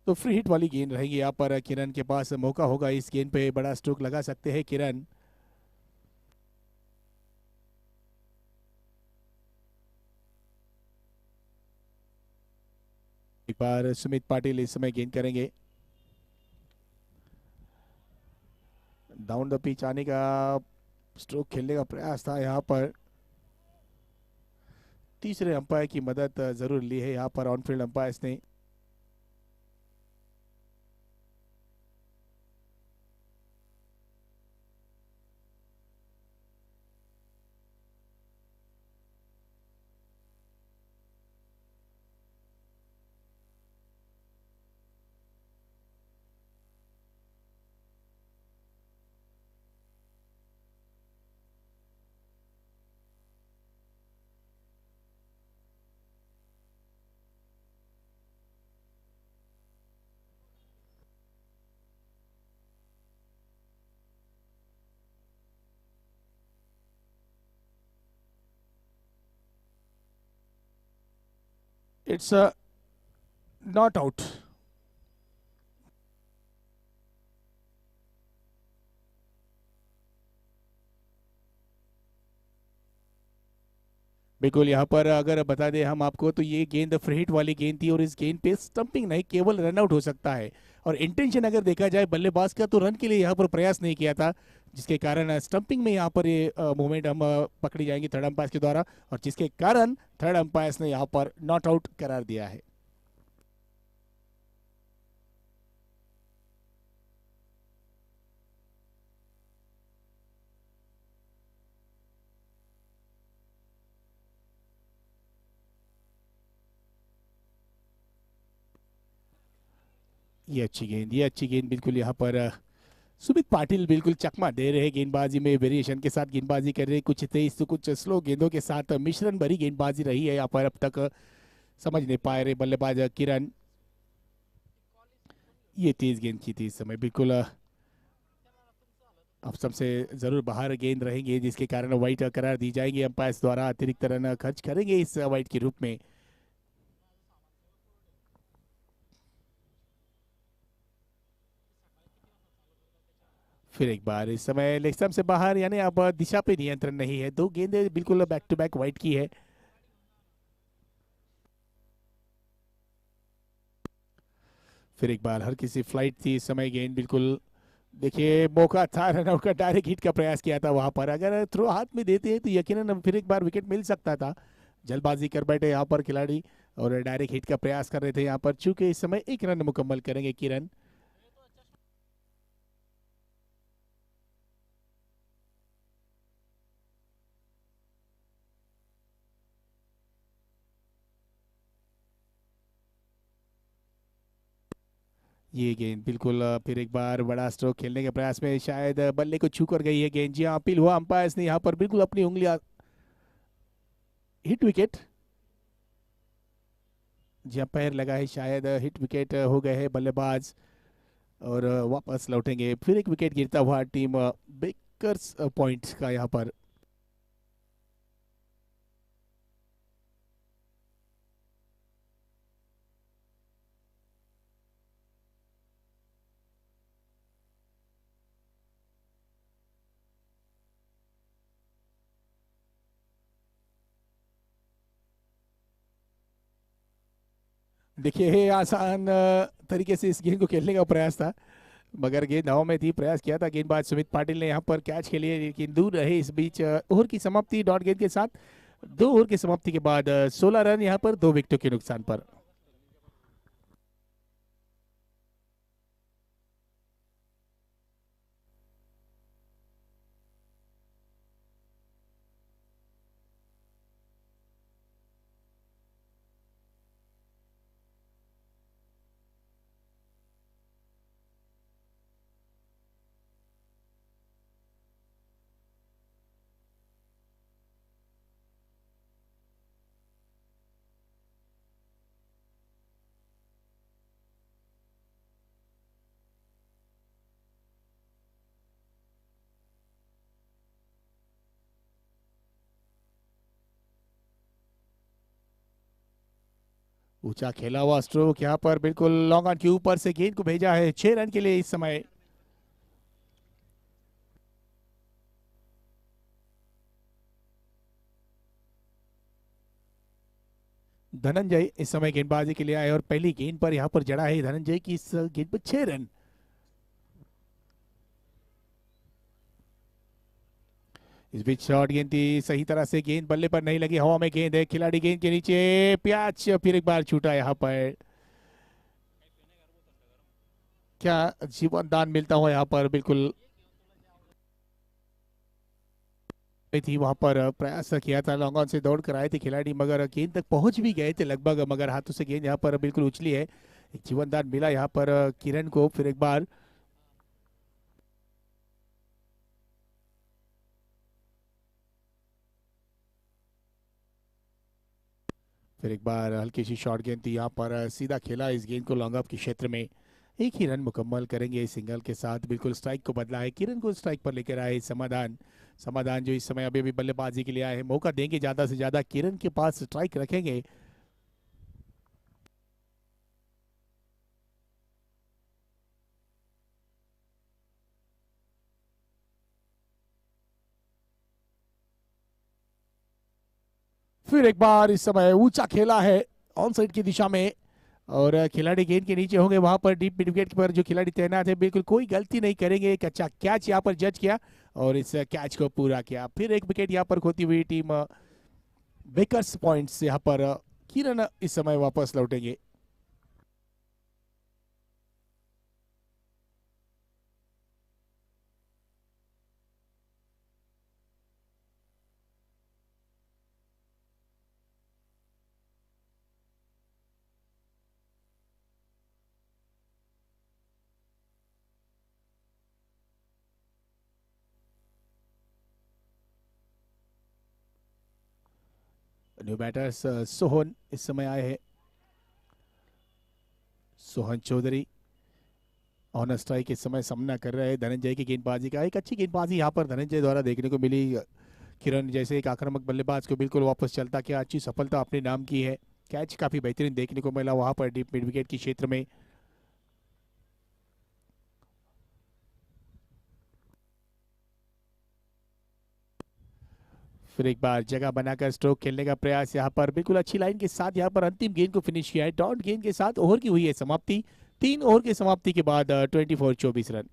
तो फ्री हिट वाली गेंद रहेगी यहाँ पर। किरण के पास मौका होगा, इस गेंद पे बड़ा स्ट्रोक लगा सकते हैं किरण। एक बार सुमित पाटिल इस समय गेंद करेंगे। डाउन द पिच आने का, स्ट्रोक खेलने का प्रयास था यहाँ पर। तीसरे अंपायर की मदद जरूर ली है यहाँ पर ऑनफील्ड अंपायर्स ने। It's not out. बिल्कुल, यहाँ पर अगर बता दें हम आपको, तो ये गेंद फ्री हिट वाली गेंद थी और इस गेंद पे स्टंपिंग नहीं, केवल रन आउट हो सकता है। और इंटेंशन अगर देखा जाए बल्लेबाज का, तो रन के लिए यहाँ पर प्रयास नहीं किया था, जिसके कारण स्टंपिंग में यहाँ पर ये मूवमेंट हम पकड़ी जाएंगी थर्ड अंपायर के द्वारा, और जिसके कारण थर्ड अंपायर ने यहाँ पर नॉट आउट करार दिया है। ये अच्छी गेंद, ये अच्छी गेंद बिल्कुल यहाँ पर सुमित पाटिल बिल्कुल चकमा दे रहे हैं गेंदबाजी में, वेरिएशन के साथ गेंदबाजी कर रहे हैं, कुछ तेज तो कुछ स्लो गेंदों के साथ मिश्रण भरी गेंदबाजी रही है यहाँ पर अब तक। समझ नहीं पाए रहे बल्लेबाज किरण। ये तेज गेंद की थी इस समय बिल्कुल। अब सबसे जरूर बाहर गेंद रहेंगे, जिसके कारण वाइट करार दी जाएगी, अंपायर द्वारा अतिरिक्त रन खर्च करेंगे इस वाइट के रूप में। फिर एक बार इस समय लेग स्टंप से बाहर, यानी अब दिशा पे नियंत्रण नहीं है, दो गेंदें बिल्कुल बैक टू बैक वाइट की है। फिर एक बार हर किसी फ्लाइट थी इस समय, गेंद बिल्कुल देखिए मौका था रनआउट का, डायरेक्ट हिट का प्रयास किया था वहां पर, अगर थ्रो हाथ में देते हैं तो यकीनन फिर एक बार विकेट मिल सकता था। जल्दबाजी कर बैठे यहाँ पर खिलाड़ी, और डायरेक्ट हिट का प्रयास कर रहे थे यहाँ पर, चूंकि इस समय एक रन मुकम्मल करेंगे किरण। ये गेंद बिल्कुल फिर एक बार बड़ा स्ट्रोक खेलने के प्रयास में शायद बल्ले को छू कर गई है गेंद। जी हाँ, अपील हुआ, अंपायर ने यहाँ पर बिल्कुल अपनी उंगलियां, हिट विकेट। जी हाँ, पैर लगा है शायद, हिट विकेट हो गए हैं बल्लेबाज। और वापस लौटेंगे, फिर एक विकेट गिरता हुआ टीम बेकर्स पॉइंट का यहाँ पर। देखिए, ये आसान तरीके से इस गेंद को खेलने का प्रयास था, मगर गेंद हवा में थी। प्रयास किया था गेंदबाज सुमित पाटिल ने यहाँ पर कैच के लिए, लेकिन दूर रहे। इस बीच ओवर की समाप्ति डॉट गेंद के साथ। 2 ओवर की समाप्ति के बाद 16 रन यहाँ पर 2 विकेटों के नुकसान पर। ऊंचा खेला हुआ स्ट्रोक यहाँ पर बिल्कुल लॉन्ग ऑन के ऊपर से गेंद को भेजा है 6 रन के लिए इस समय। धनंजय इस समय गेंदबाजी के लिए आए और पहली गेंद पर यहाँ पर जड़ा है धनंजय की। इस गेंद पर 6 रन। इस बीच शॉट गेंद थी, सही तरह से गेंद बल्ले पर नहीं लगी, हवा में गेंद है, खिलाड़ी गेंद के नीचे, प्याच फिर एक बार छूटा यहाँ पर। क्या जीवन दान मिलता हुआ यहाँ पर बिल्कुल थी। वहां पर प्रयास किया था, लॉन्ग ऑन से दौड़ कर आए थे खिलाड़ी, मगर गेंद तक पहुंच भी गए थे लगभग, मगर हाथों से गेंद यहाँ पर बिल्कुल उछली है। एक जीवनदान मिला यहाँ पर किरण को। फिर एक बार हल्की सी शॉर्ट गेंद थी यहाँ पर, सीधा खेला इस गेंद को लॉन्ग ऑफ के क्षेत्र में। एक ही रन मुकम्मल करेंगे सिंगल के साथ। बिल्कुल स्ट्राइक को बदला है, किरण को स्ट्राइक पर लेकर आए समाधान। समाधान जो इस समय अभी भी बल्लेबाजी के लिए आए हैं, मौका देंगे ज्यादा से ज्यादा, किरण के पास स्ट्राइक रखेंगे। फिर एक बार इस समय ऊंचा खेला है ऑन साइड की दिशा में, और खिलाड़ी गेंद के नीचे होंगे। वहां पर डीप मिड विकेट पर जो खिलाड़ी तैनात है बिल्कुल कोई गलती नहीं करेंगे। एक अच्छा कैच यहाँ पर जज किया और इस कैच को पूरा किया। फिर एक विकेट यहाँ पर खोती हुई टीम बेकर्स पॉइंट्स। यहाँ पर किरण इस समय वापस लौटेंगे। न्यू बैटर्स सोहन इस समय आए हैं। सोहन चौधरी ऑन स्ट्राइक इस समय सामना कर रहे हैं धनंजय की गेंदबाजी का। एक अच्छी गेंदबाजी यहाँ पर धनंजय द्वारा देखने को मिली। किरण जैसे एक आक्रामक बल्लेबाज को बिल्कुल वापस चलता किया, अच्छी सफलता अपने नाम की है। कैच काफी बेहतरीन देखने को मिला वहां पर डीप मिड विकेट के क्षेत्र में। फिर एक बार जगह बनाकर स्ट्रोक खेलने का प्रयास यहाँ पर, बिल्कुल अच्छी लाइन के साथ यहाँ पर अंतिम गेंद को फिनिश किया है। डॉट गेंद के साथ ओवर की हुई है समाप्ति। 3 ओवर की समाप्ति के बाद 24 रन।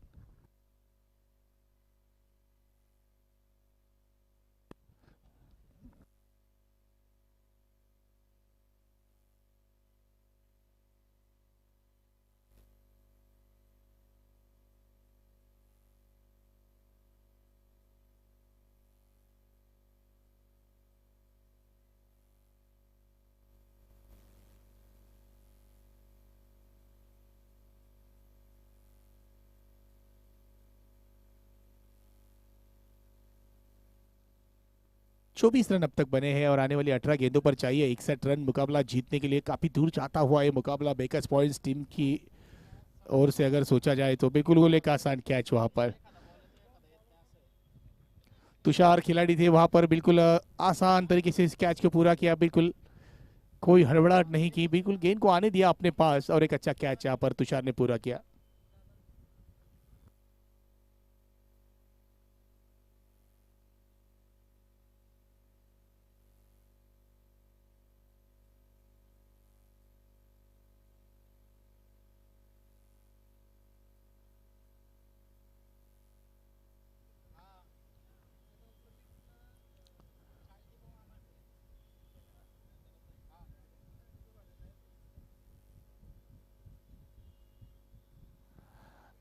24 रन अब तक बने हैं और आने वाली 18 गेंदों पर चाहिए 61 रन मुकाबला जीतने के लिए। काफी दूर जाता हुआ ये मुकाबला बेकर्स पॉइंट्स टीम की ओर से अगर सोचा जाए तो बिल्कुल वो एक आसान कैच वहां पर। तुषार खिलाड़ी थे वहां पर, बिल्कुल आसान तरीके से इस कैच को पूरा किया, बिल्कुल कोई हड़बड़ाहट नहीं की, बिल्कुल गेंद को आने दिया अपने पास और एक अच्छा कैच यहाँ पर तुषार ने पूरा किया।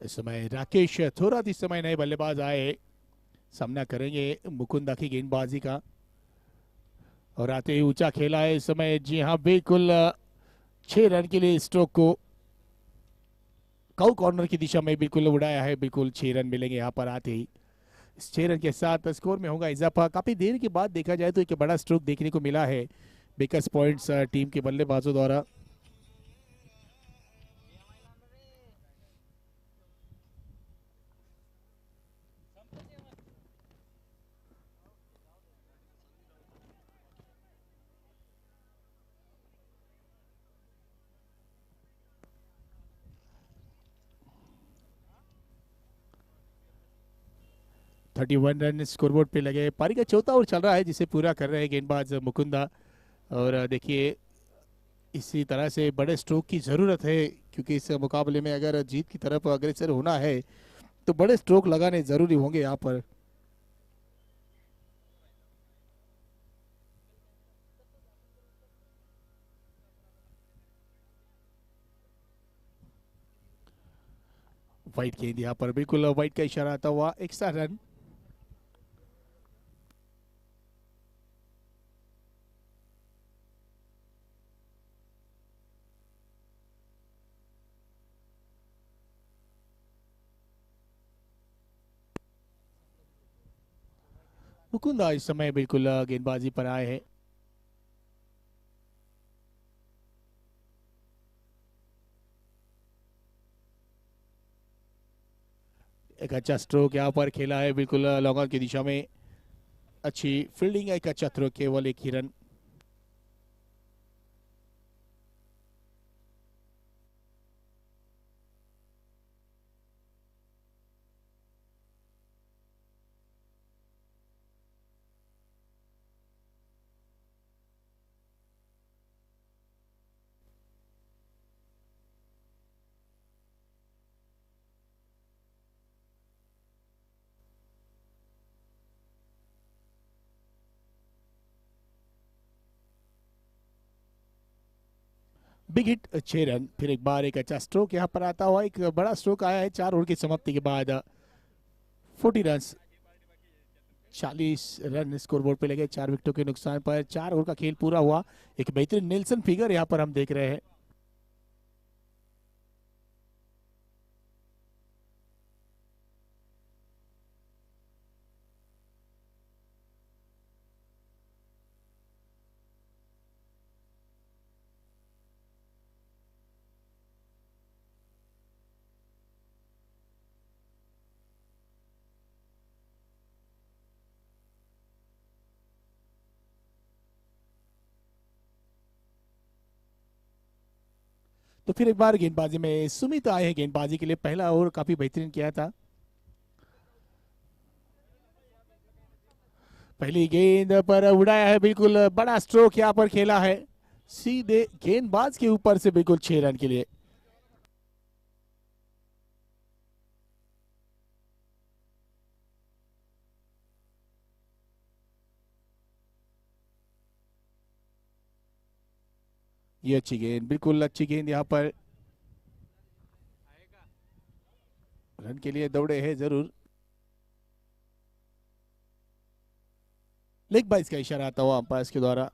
इस समय राकेश थोरात इस समय नए बल्लेबाज आए, सामना करेंगे मुकुंदा की गेंदबाजी का। और आते ही ऊंचा खेला है इस समय, जी हाँ बिल्कुल 6 रन के लिए स्ट्रोक को काउ कॉर्नर की दिशा में बिल्कुल उड़ाया है, बिल्कुल 6 रन मिलेंगे यहाँ पर आते ही। इस 6 रन के साथ स्कोर में होगा इजाफा। काफी देर के बाद देखा जाए तो एक बड़ा स्ट्रोक देखने को मिला है बेकर्स पॉइंट्स टीम के बल्लेबाजों द्वारा। 31 रन स्कोरबोर्ड पे लगे। पारी का चौथा ओवर चल रहा है जिसे पूरा कर रहे हैं गेंदबाज मुकुंदा। और देखिए इसी तरह से बड़े स्ट्रोक की ज़रूरत है, क्योंकि इस मुकाबले में अगर जीत की तरफ अग्रसर होना है तो बड़े स्ट्रोक लगाने ज़रूरी होंगे यहाँ पर। वाइट गेंद यहाँ पर, बिल्कुल वाइट का इशारा आता हुआ एक्स्ट्रा रन। मुकुंदा इस समय बिल्कुल गेंदबाजी पर आए हैं। एक अच्छा स्ट्रोक यहाँ पर खेला है, बिल्कुल लॉन्ग ऑन की दिशा में अच्छी फील्डिंग, एक अच्छा थ्रो, केवल एक ही रन। बिग हिट 6 रन, फिर एक बार एक अच्छा स्ट्रोक यहाँ पर आता हुआ, एक बड़ा स्ट्रोक आया है 4 ओवर की समाप्ति के बाद। 40 रन, 40 रन स्कोरबोर्ड पे लगे 4 विकेटों के नुकसान पर। 4 ओवर का खेल पूरा हुआ, एक बेहतरीन नेल्सन फिगर यहाँ पर हम देख रहे हैं। तो फिर एक बार गेंदबाजी में सुमित आए हैं गेंदबाजी के लिए। पहला ओवर काफी बेहतरीन किया था। पहली गेंद पर उड़ाया है, बिल्कुल बड़ा स्ट्रोक यहाँ पर खेला है सीधे गेंदबाज के ऊपर से, बिल्कुल 6 रन के लिए। ये अच्छी गेंद, बिल्कुल अच्छी गेंद यहाँ पर, रन के लिए दौड़े हैं जरूर। लेग बाइस का इशारा आता हुआ अंपायर के द्वारा।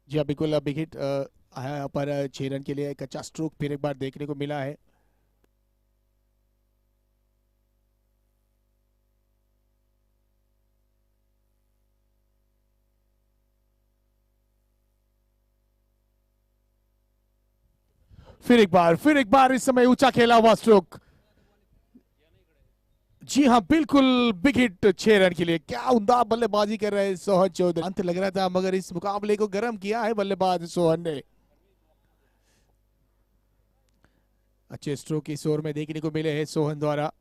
जी हाँ बिल्कुल, बिग हिट आया यहाँ पर 6 रन के लिए। एक अच्छा स्ट्रोक फिर एक बार देखने को मिला है। फिर एक बार इस समय ऊंचा खेला हुआ स्ट्रोक। जी हाँ बिल्कुल, बिग हिट 6 रन के लिए। क्या उम्दा बल्लेबाजी कर रहे हैं सोहन चौधरी। अंत लग रहा था मगर इस मुकाबले को गर्म किया है बल्लेबाज सोहन ने। अच्छे स्ट्रोक इस ओवर में देखने को मिले हैं सोहन द्वारा।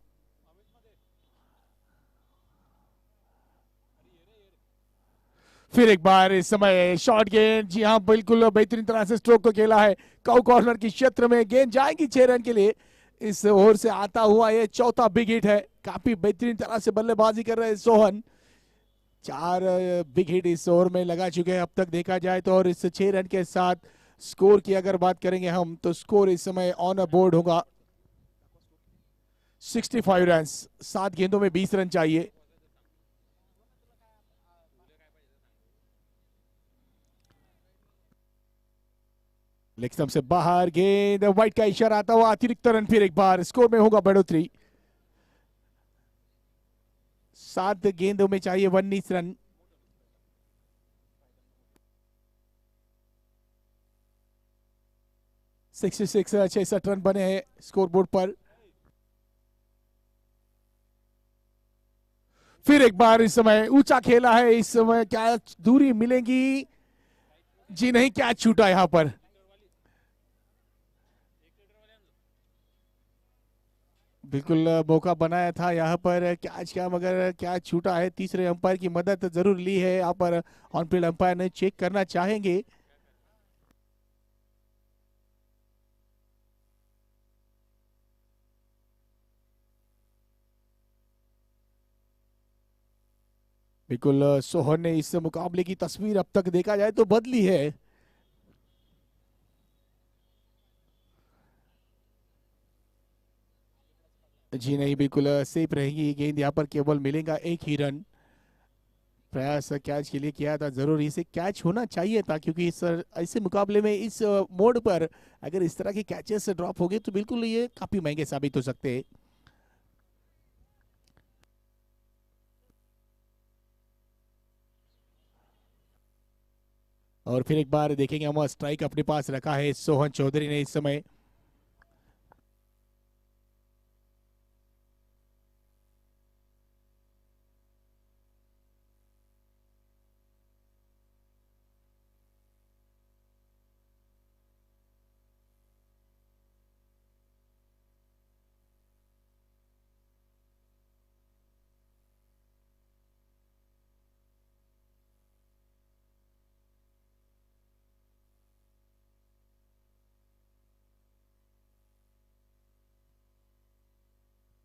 फिर एक बार इस समय शॉर्ट गेंद। जी हाँ बिल्कुल, बेहतरीन तरह से स्ट्रोक को खेला है। काउ कॉर्नर की क्षेत्र में गेंद जाएगी 6 रन के लिए। इस ओवर से आता हुआ ये चौथा बिग हिट है। काफी बेहतरीन तरह से बल्लेबाजी कर रहे हैं सोहन। 4 बिग हिट इस ओवर में लगा चुके हैं अब तक देखा जाए तो। और इस 6 रन के साथ स्कोर की अगर बात करेंगे हम तो स्कोर इस समय ऑन बोर्ड होगा 65 रन। 7 गेंदों में 20 रन चाहिए। लेग स्टंप से बाहर गेंद, वाइट का इशारा आता हुआ अतिरिक्त रन। फिर एक बार स्कोर में होगा बढ़ोतरी। 7 गेंदों में चाहिए 19 रन। 66 रन बने हैं स्कोरबोर्ड पर। फिर एक बार इस समय ऊंचा खेला है। इस समय क्या दूरी मिलेगी? जी नहीं, कैच छूटा यहां पर। बिल्कुल मौका बनाया था यहाँ पर कैच का, मगर कैच छूटा है। तीसरे अंपायर की मदद जरूर ली है यहाँ पर। ऑन फील्ड अंपायर ने चेक करना चाहेंगे। बिल्कुल सोहन ने इस मुकाबले की तस्वीर अब तक देखा जाए तो बदली है। जी नहीं, बिल्कुल सेफ रहेगी ये गेंद। यहाँ पर केवल मिलेगा एक ही रन। प्रयास कैच के लिए किया था, जरूर इसे कैच होना चाहिए था क्योंकि इस ऐसे मुकाबले में इस मोड पर अगर इस तरह के कैचेस ड्रॉप हो गए तो बिल्कुल ये काफी महंगे साबित हो सकते हैं। और फिर एक बार देखेंगे हम, स्ट्राइक अपने पास रखा है सोहन चौधरी ने इस समय।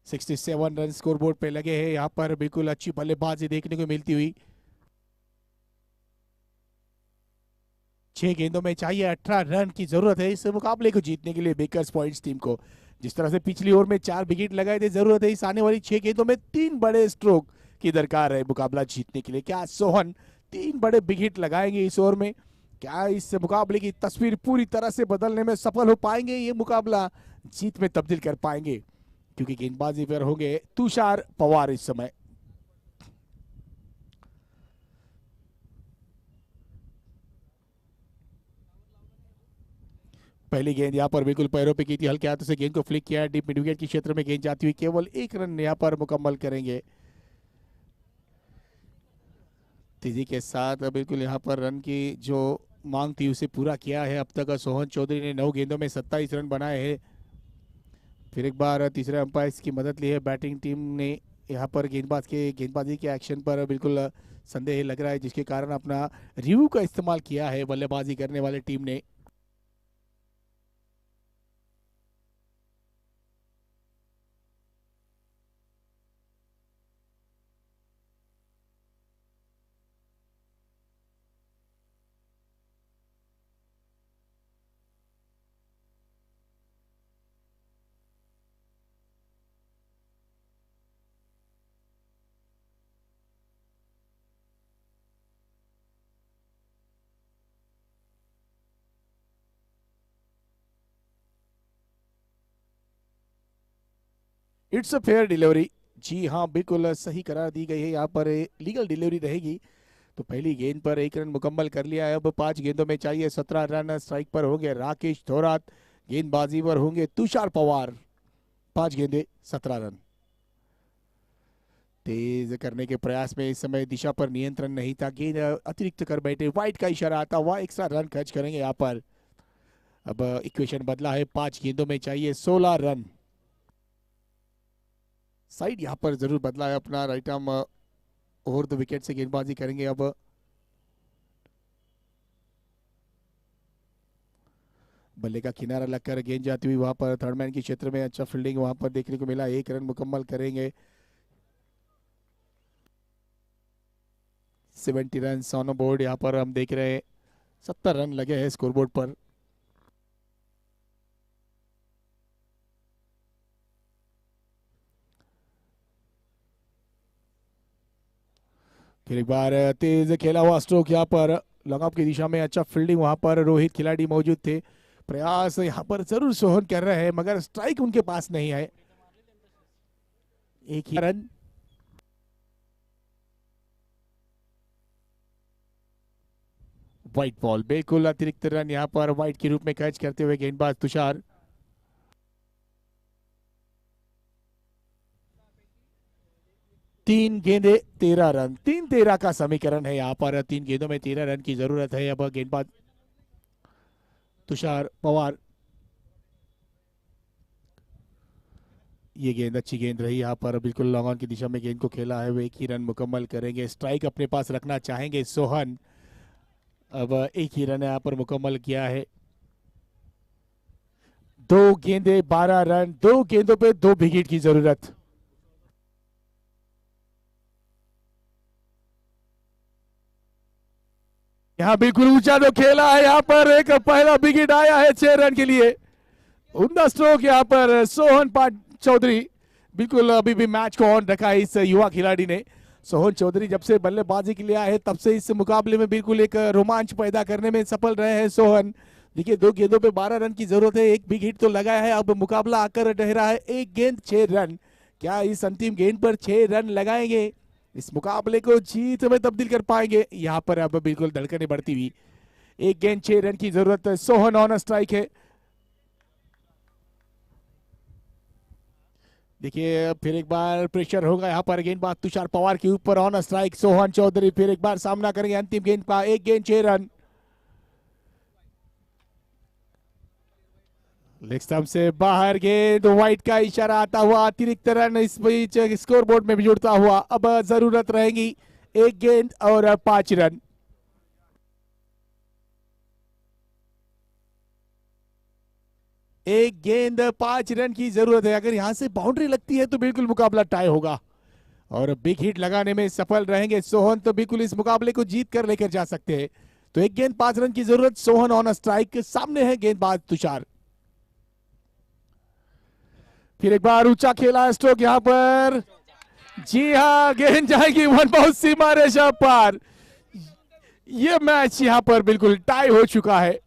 67 रन स्कोरबोर्ड पे लगे हैं यहाँ पर। बिल्कुल अच्छी बल्लेबाजी देखने को मिलती हुई। 6 गेंदों में चाहिए 18 रन की जरूरत है इस मुकाबले को जीतने के लिए बेकर्स पॉइंट्स टीम को। जिस तरह से पिछली ओवर में 4 विकेट लगाए थे, जरूरत है इस आने वाली 6 गेंदों में 3 बड़े स्ट्रोक की दरकार है मुकाबला जीतने के लिए। क्या सोहन 3 बड़े विकेट लगाएंगे इस ओवर में? क्या इस मुकाबले की तस्वीर पूरी तरह से बदलने में सफल हो पाएंगे? ये मुकाबला जीत में तब्दील कर पाएंगे? क्योंकि गेंदबाजी पर होंगे तुषार पवार इस समय। पहली गेंद यहाँ पर बिल्कुल पैरों पे की थी, हल्के हाथों से गेंद को फ्लिक किया। डीप मिड विकेट के क्षेत्र में गेंद जाती हुई केवल एक रन यहाँ पर मुकम्मल करेंगे। तेजी के साथ बिल्कुल यहाँ पर रन की जो मांग थी उसे पूरा किया है अब तक सोहन चौधरी ने। 9 गेंदों में 27 रन बनाए हैं। फिर एक बार तीसरे अंपायर की मदद ली है बैटिंग टीम ने। यहाँ पर गेंदबाजी के एक्शन पर बिल्कुल संदेह लग रहा है, जिसके कारण अपना रिव्यू का इस्तेमाल किया है बल्लेबाजी करने वाले टीम ने। It's a fair delivery. जी हाँ, बिल्कुल सही करार दी गई है, यहाँ पर लीगल डिलीवरी रहेगी। तो पहली गेंद पर 1 रन मुकम्मल कर लिया है। अब 5 गेंदों में चाहिए 17 रन। स्ट्राइक पर होंगे राकेश थोरात, गेंदबाजी पर होंगे तुषार पवार। 5 गेंदे 17 रन। तेज करने के प्रयास में इस समय दिशा पर नियंत्रण नहीं था, गेंद अतिरिक्त कर बैठे, वाइट का इशारा आता हुआ एक्स्ट्रा रन खर्च करेंगे यहाँ पर। अब इक्वेशन बदला है, 5 गेंदों में चाहिए 16 रन। साइड यहाँ पर जरूर बदला है अपना, right arm over the wicket से गेंदबाजी करेंगे। अब बल्ले का किनारा लगकर गेंद जाती हुई वहां पर थर्ड मैन के क्षेत्र में, अच्छा फील्डिंग वहां पर देखने को मिला। 1 रन मुकम्मल करेंगे। 70 रन ऑन बोर्ड यहाँ पर हम देख रहे हैं। 70 रन लगे हैं स्कोरबोर्ड पर। फिर एक बार तेज खेला हुआ स्ट्रोक यहाँ पर लॉन्ग ऑफ की दिशा में, अच्छा फील्डिंग वहां पर रोहित खिलाड़ी मौजूद थे। प्रयास यहाँ पर जरूर सोहन कर रहे हैं, मगर स्ट्राइक उनके पास नहीं है। एक ही रन। व्हाइट बॉल, बिल्कुल अतिरिक्त रन यहाँ पर व्हाइट के रूप में कैच करते हुए गेंदबाज तुषार। 3 गेंदे 13 रन, 3-13 का समीकरण है यहाँ पर। 3 गेंदों में 13 रन की जरूरत है। अब गेंदबाज तुषार पवार, ये गेंद अच्छी गेंद रही यहाँ पर, बिल्कुल लॉन्ग ऑन की दिशा में गेंद को खेला है। वो 1 ही रन मुकम्मल करेंगे। स्ट्राइक अपने पास रखना चाहेंगे सोहन। अब 1 ही रन यहाँ पर मुकम्मल किया है। 2 गेंदे 12 रन, 2 गेंदों पे 2 विकेट की जरूरत। यहाँ बिल्कुल ऊंचा जो खेला है, यहाँ पर एक पहला विकेट आया है 6 रन के लिए। उमदा स्ट्रोक यहाँ पर सोहन चौधरी। बिल्कुल अभी भी मैच को ऑन रखा है इस युवा खिलाड़ी ने। सोहन चौधरी जब से बल्लेबाजी के लिए आए तब से इस मुकाबले में बिल्कुल एक रोमांच पैदा करने में सफल रहे हैं सोहन। देखिए 2 गेंदों पे 12 रन की जरूरत है, एक विकेट तो लगा है। अब मुकाबला आकर रहा है 1 गेंद 6 रन। क्या इस अंतिम गेंद पर 6 रन लगाएंगे, इस मुकाबले को जीत में तब्दील कर पाएंगे? यहाँ पर अब बिल्कुल धड़कनें बढ़ती हुई। 1 गेंद 6 रन की जरूरत है। सोहन ऑन स्ट्राइक है। देखिए फिर एक बार प्रेशर होगा यहाँ पर, गेंदबाज तुषार पवार के ऊपर। ऑन स्ट्राइक सोहन चौधरी फिर एक बार सामना करेंगे अंतिम गेंद का। 1 गेंद 6 रन। लेग स्टंप से बाहर गेंद, व्हाइट का इशारा आता हुआ, अतिरिक्त रन इस बीच स्कोर बोर्ड में भी जुड़ता हुआ। अब जरूरत रहेगी 1 गेंद और 5 रन। 1 गेंद 5 रन की जरूरत है। अगर यहां से बाउंड्री लगती है तो बिल्कुल मुकाबला टाई होगा और बिग हिट लगाने में सफल रहेंगे सोहन, तो बिल्कुल इस मुकाबले को जीत कर लेकर जा सकते हैं। तो 1 गेंद 5 रन की जरूरत। सोहन ऑन स्ट्राइक, सामने है गेंदबाज तुषार। फिर एक बार ऊंचा खेला स्ट्रोक यहाँ पर। जी हाँ, गेंद जाएगी वन बाउंस सीमा रेखा पार। ये मैच यहाँ पर बिल्कुल टाई हो चुका है।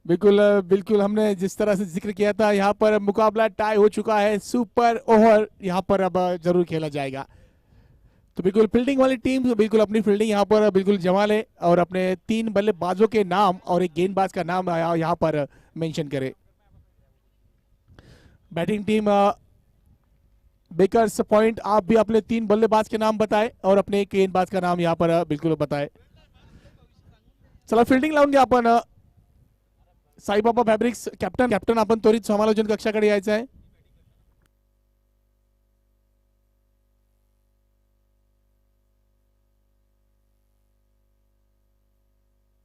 बिल्कुल बिल्कुल हमने जिस तरह से जिक्र किया था, यहाँ पर मुकाबला टाई हो चुका है। सुपर ओवर यहाँ पर अब जरूर खेला जाएगा। तो बिल्कुल फील्डिंग वाली टीम बिल्कुल अपनी फील्डिंग यहाँ पर बिल्कुल जमा ले और अपने 3 बल्लेबाजों के नाम और एक गेंदबाज का नाम यहाँ पर मेंशन करे। बैटिंग टीम बेकर्स पॉइंट, आप भी अपने 3 बल्लेबाज के नाम बताएं और अपने एक गेंदबाज का नाम यहाँ पर बिल्कुल बताएं। चला फील्डिंग लावून आपण साईबाबा फॅब्रिक्स कॅप्टन कॅप्टन आपण त्वरित समालोचन कक्षाकडे यायचं आहे।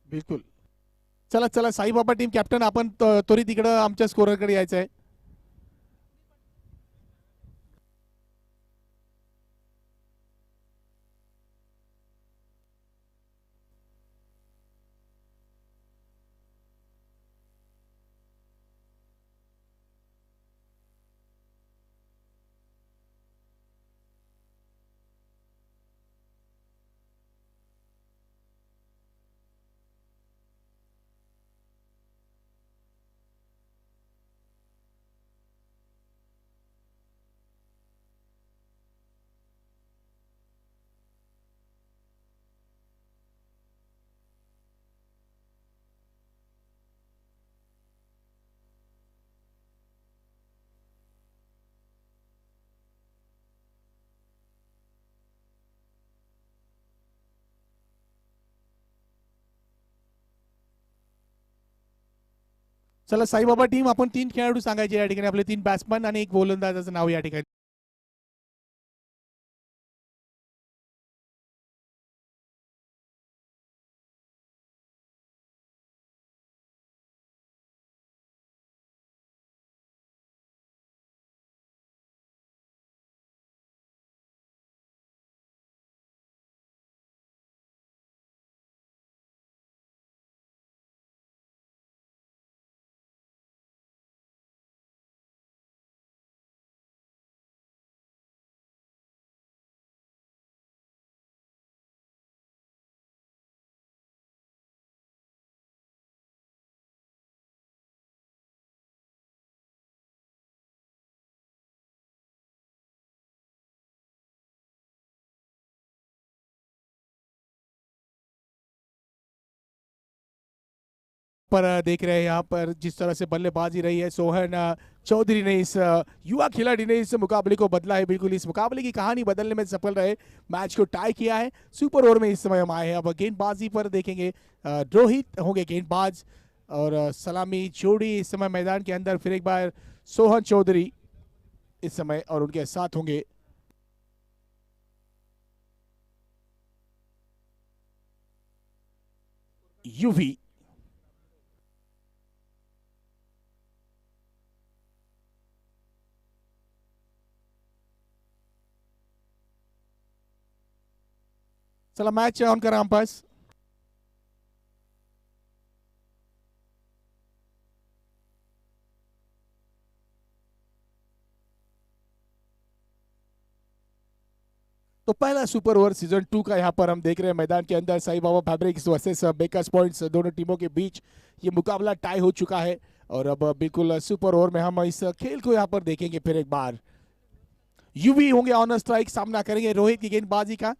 बिल्कुल, चला चला साईबाबा टीम कॅप्टन आपण त्वरित इकडे आमच्या स्कोररकडे यायचं आहे। चला साईबाबा टीम, आपण 3 खेळाडू सांगायचे या ठिकाणी, आपले 3 बॅट्समन आणि एक गोलंदाजाचं नाव या ठिकाणी. पर देख रहे हैं यहाँ पर जिस तरह से बल्लेबाजी रही है सोहन चौधरी ने, इस युवा खिलाड़ी ने इस मुकाबले को बदला है, बिल्कुल इस मुकाबले की कहानी बदलने में सफल रहे, मैच को टाई किया है। सुपर ओवर में इस समय हम आए हैं। अब गेंदबाजी पर देखेंगे, रोहित होंगे गेंदबाज और सलामी जोड़ी इस समय मैदान के अंदर। फिर एक बार सोहन चौधरी इस समय और उनके साथ होंगे युवी। चला मैच ऑन करा अंपायर्स। तो पहला सुपर ओवर सीजन 2 का यहाँ पर हम देख रहे हैं मैदान के अंदर Sai Baba fabrics versus bakers points, दोनों टीमों के बीच ये मुकाबला टाई हो चुका है। और अब बिल्कुल सुपर ओवर में हम इस खेल को यहाँ पर देखेंगे। फिर एक बार युवी होंगे ऑन स्ट्राइक, सामना करेंगे रोहित की गेंदबाजी का।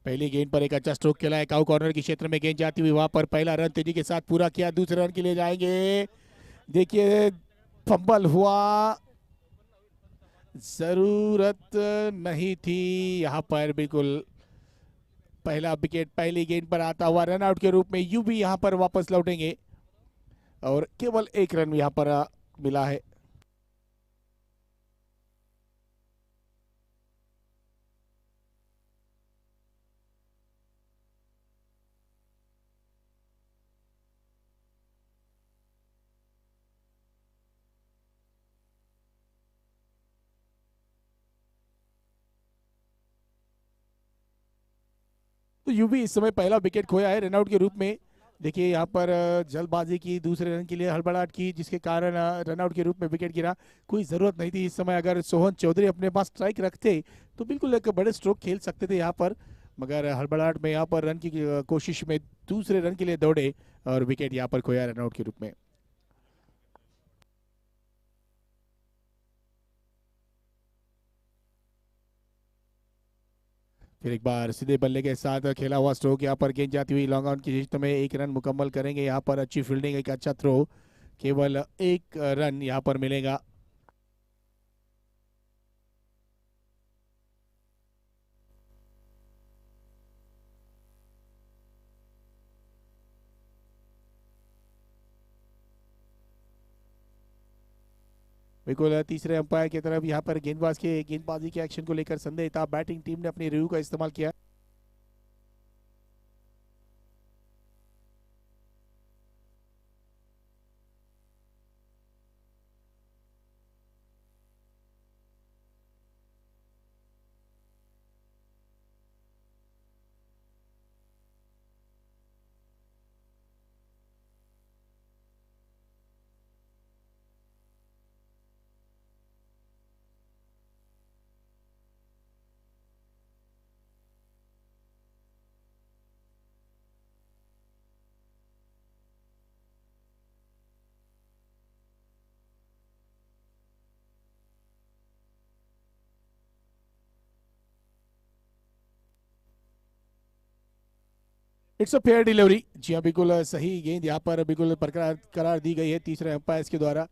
पहली गेंद पर एक अच्छा स्ट्रोक खेला है, काउ कॉर्नर के क्षेत्र में गेंद जाती हुई वहां पर पहला रन तेजी के साथ पूरा किया, दूसरे रन के लिए जाएंगे। देखिए फंबल हुआ, जरूरत नहीं थी यहाँ पर। बिल्कुल पहला विकेट पहली गेंद पर आता हुआ रन आउट के रूप में यूवी यहाँ पर वापस लौटेंगे और केवल एक रन यहाँ पर मिला है। तो यूवी इस समय पहला विकेट खोया है रनआउट के रूप में। देखिए यहाँ पर जल्दबाजी की, दूसरे रन के लिए हड़बड़ाहट की, जिसके कारण रनआउट के रूप में विकेट गिरा। कोई जरूरत नहीं थी इस समय, अगर सोहन चौधरी अपने पास स्ट्राइक रखते तो बिल्कुल एक बड़े स्ट्रोक खेल सकते थे यहाँ पर, मगर हड़बड़ाहट में यहाँ पर रन की कोशिश में दूसरे रन के लिए दौड़े और विकेट यहाँ पर खोया रनआउट के रूप में। फिर एक बार सीधे बल्ले के साथ खेला हुआ स्ट्रोक, यहाँ पर गेंद जाती हुई लॉन्ग ऑन की जिस्त में एक रन मुकम्मल करेंगे। यहाँ पर अच्छी फील्डिंग, एक अच्छा थ्रो, केवल एक रन यहाँ पर मिलेगा। बिल्कुल तीसरे अंपायर की तरफ यहाँ पर गेंदबाज के गेंदबाजी के एक्शन को लेकर संदेह था, बैटिंग टीम ने अपनी रिव्यू का इस्तेमाल किया। It's a fair delivery. जी हाँ, बिल्कुल सही गेंद यहाँ पर बिल्कुल बरकरार करार दी गई है तीसरे अंपायर के द्वारा।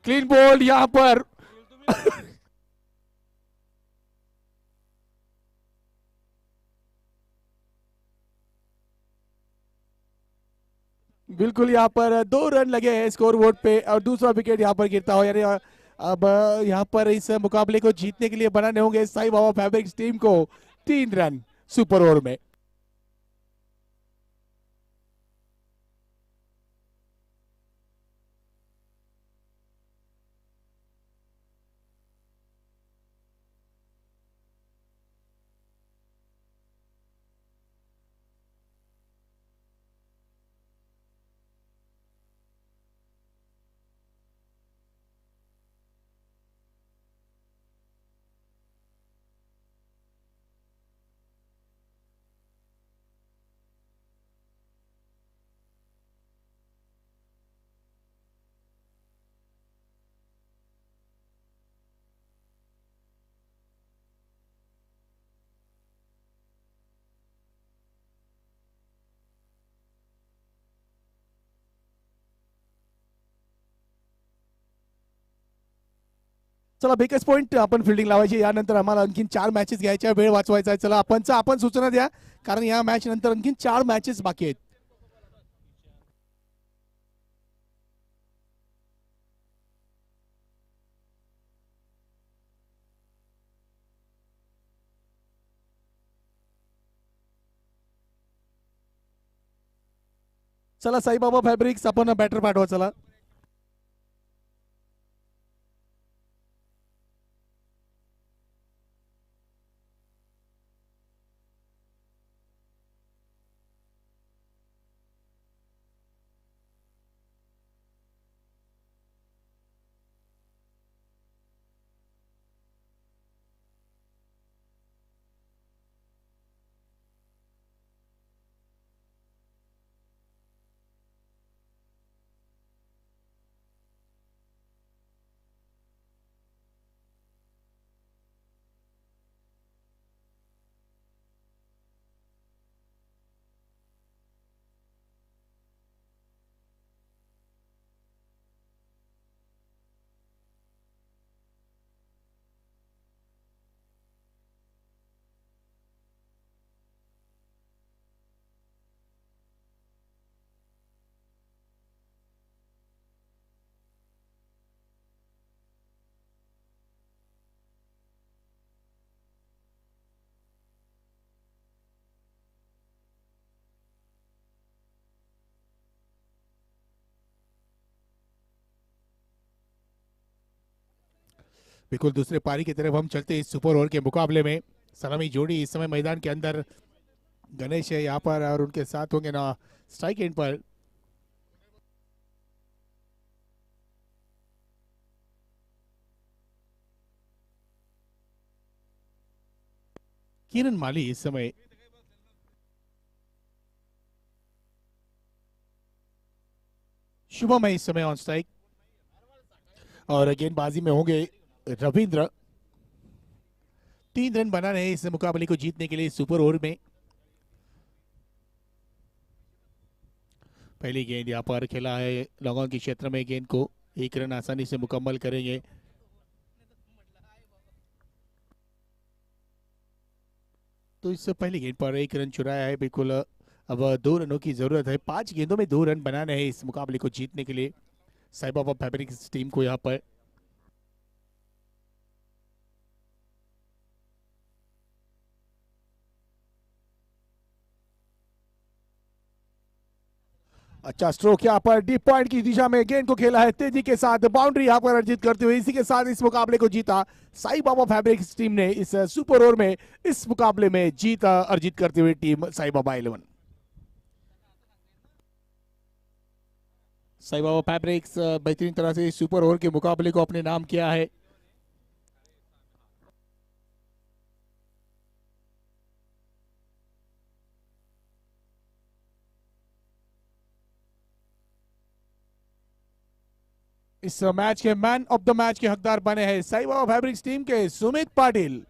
क्लीन बोल्ड यहां पर। बिल्कुल यहाँ पर 2 रन लगे हैं स्कोर बोर्ड पे और दूसरा विकेट यहाँ पर गिरता हो, यानी अब यहाँ पर इस मुकाबले को जीतने के लिए बनाने होंगे साई बाबा फैब्रिक्स टीम को 3 रन सुपर ओवर में। चला बेकस पॉइंट आपण फिल्डिंग लावायची, यानंतर आम्हाला आणखीन 4 मॅचेस घ्यायच्या, वेळ वाचवायचा आहे. चला आपण सूचना द्या, कारण या मॅच नंतर आणखीन 4 मॅचेस बाकी आहेत. चला साईबाबा फॅब्रिक्स आपण बॅटर पाठवा. चला बिल्कुल दूसरे पारी की तरफ हम चलते इस सुपर ओवर के मुकाबले में। सलामी जोड़ी इस समय मैदान के अंदर गणेश है यहाँ पर और उनके साथ होंगे ना स्ट्राइक एंड पर किरण माली इस समय शुभम है इस समय ऑन स्ट्राइक और गेंदबाजी में होंगे रविंद्र। 3 रन बनाने हैं इस मुकाबले को जीतने के लिए सुपर ओवर में। पहली गेंद यहाँ पर खेला है लॉन्ग ऑन के क्षेत्र में, गेंद को 1 रन आसानी से मुकम्मल करेंगे। तो इस पहली गेंद पर 1 रन चुराया है। बिल्कुल अब 2 रनों की जरूरत है, 5 गेंदों में 2 रन बनाने हैं इस मुकाबले को जीतने के लिए साई बाबा फैब्रिक्स टीम को यहाँ पर। अच्छा स्ट्रोक यहाँ पर डीप पॉइंट की दिशा में गेंद को खेला है तेजी के साथ, बाउंड्री यहाँ पर अर्जित करते हुए इसी के साथ इस मुकाबले को जीता साई बाबा फैब्रिक्स टीम ने। इस सुपर ओवर में इस मुकाबले में जीत अर्जित करते हुए टीम साई बाबा 11। साई बाबा फैब्रिक्स बेहतरीन तरह से इस सुपर ओवर के मुकाबले को अपने नाम किया है। इस मैच के मैन ऑफ द मैच के हकदार बने हैं साई बाबा फैब्रिक्स टीम के सुमित पाटिल।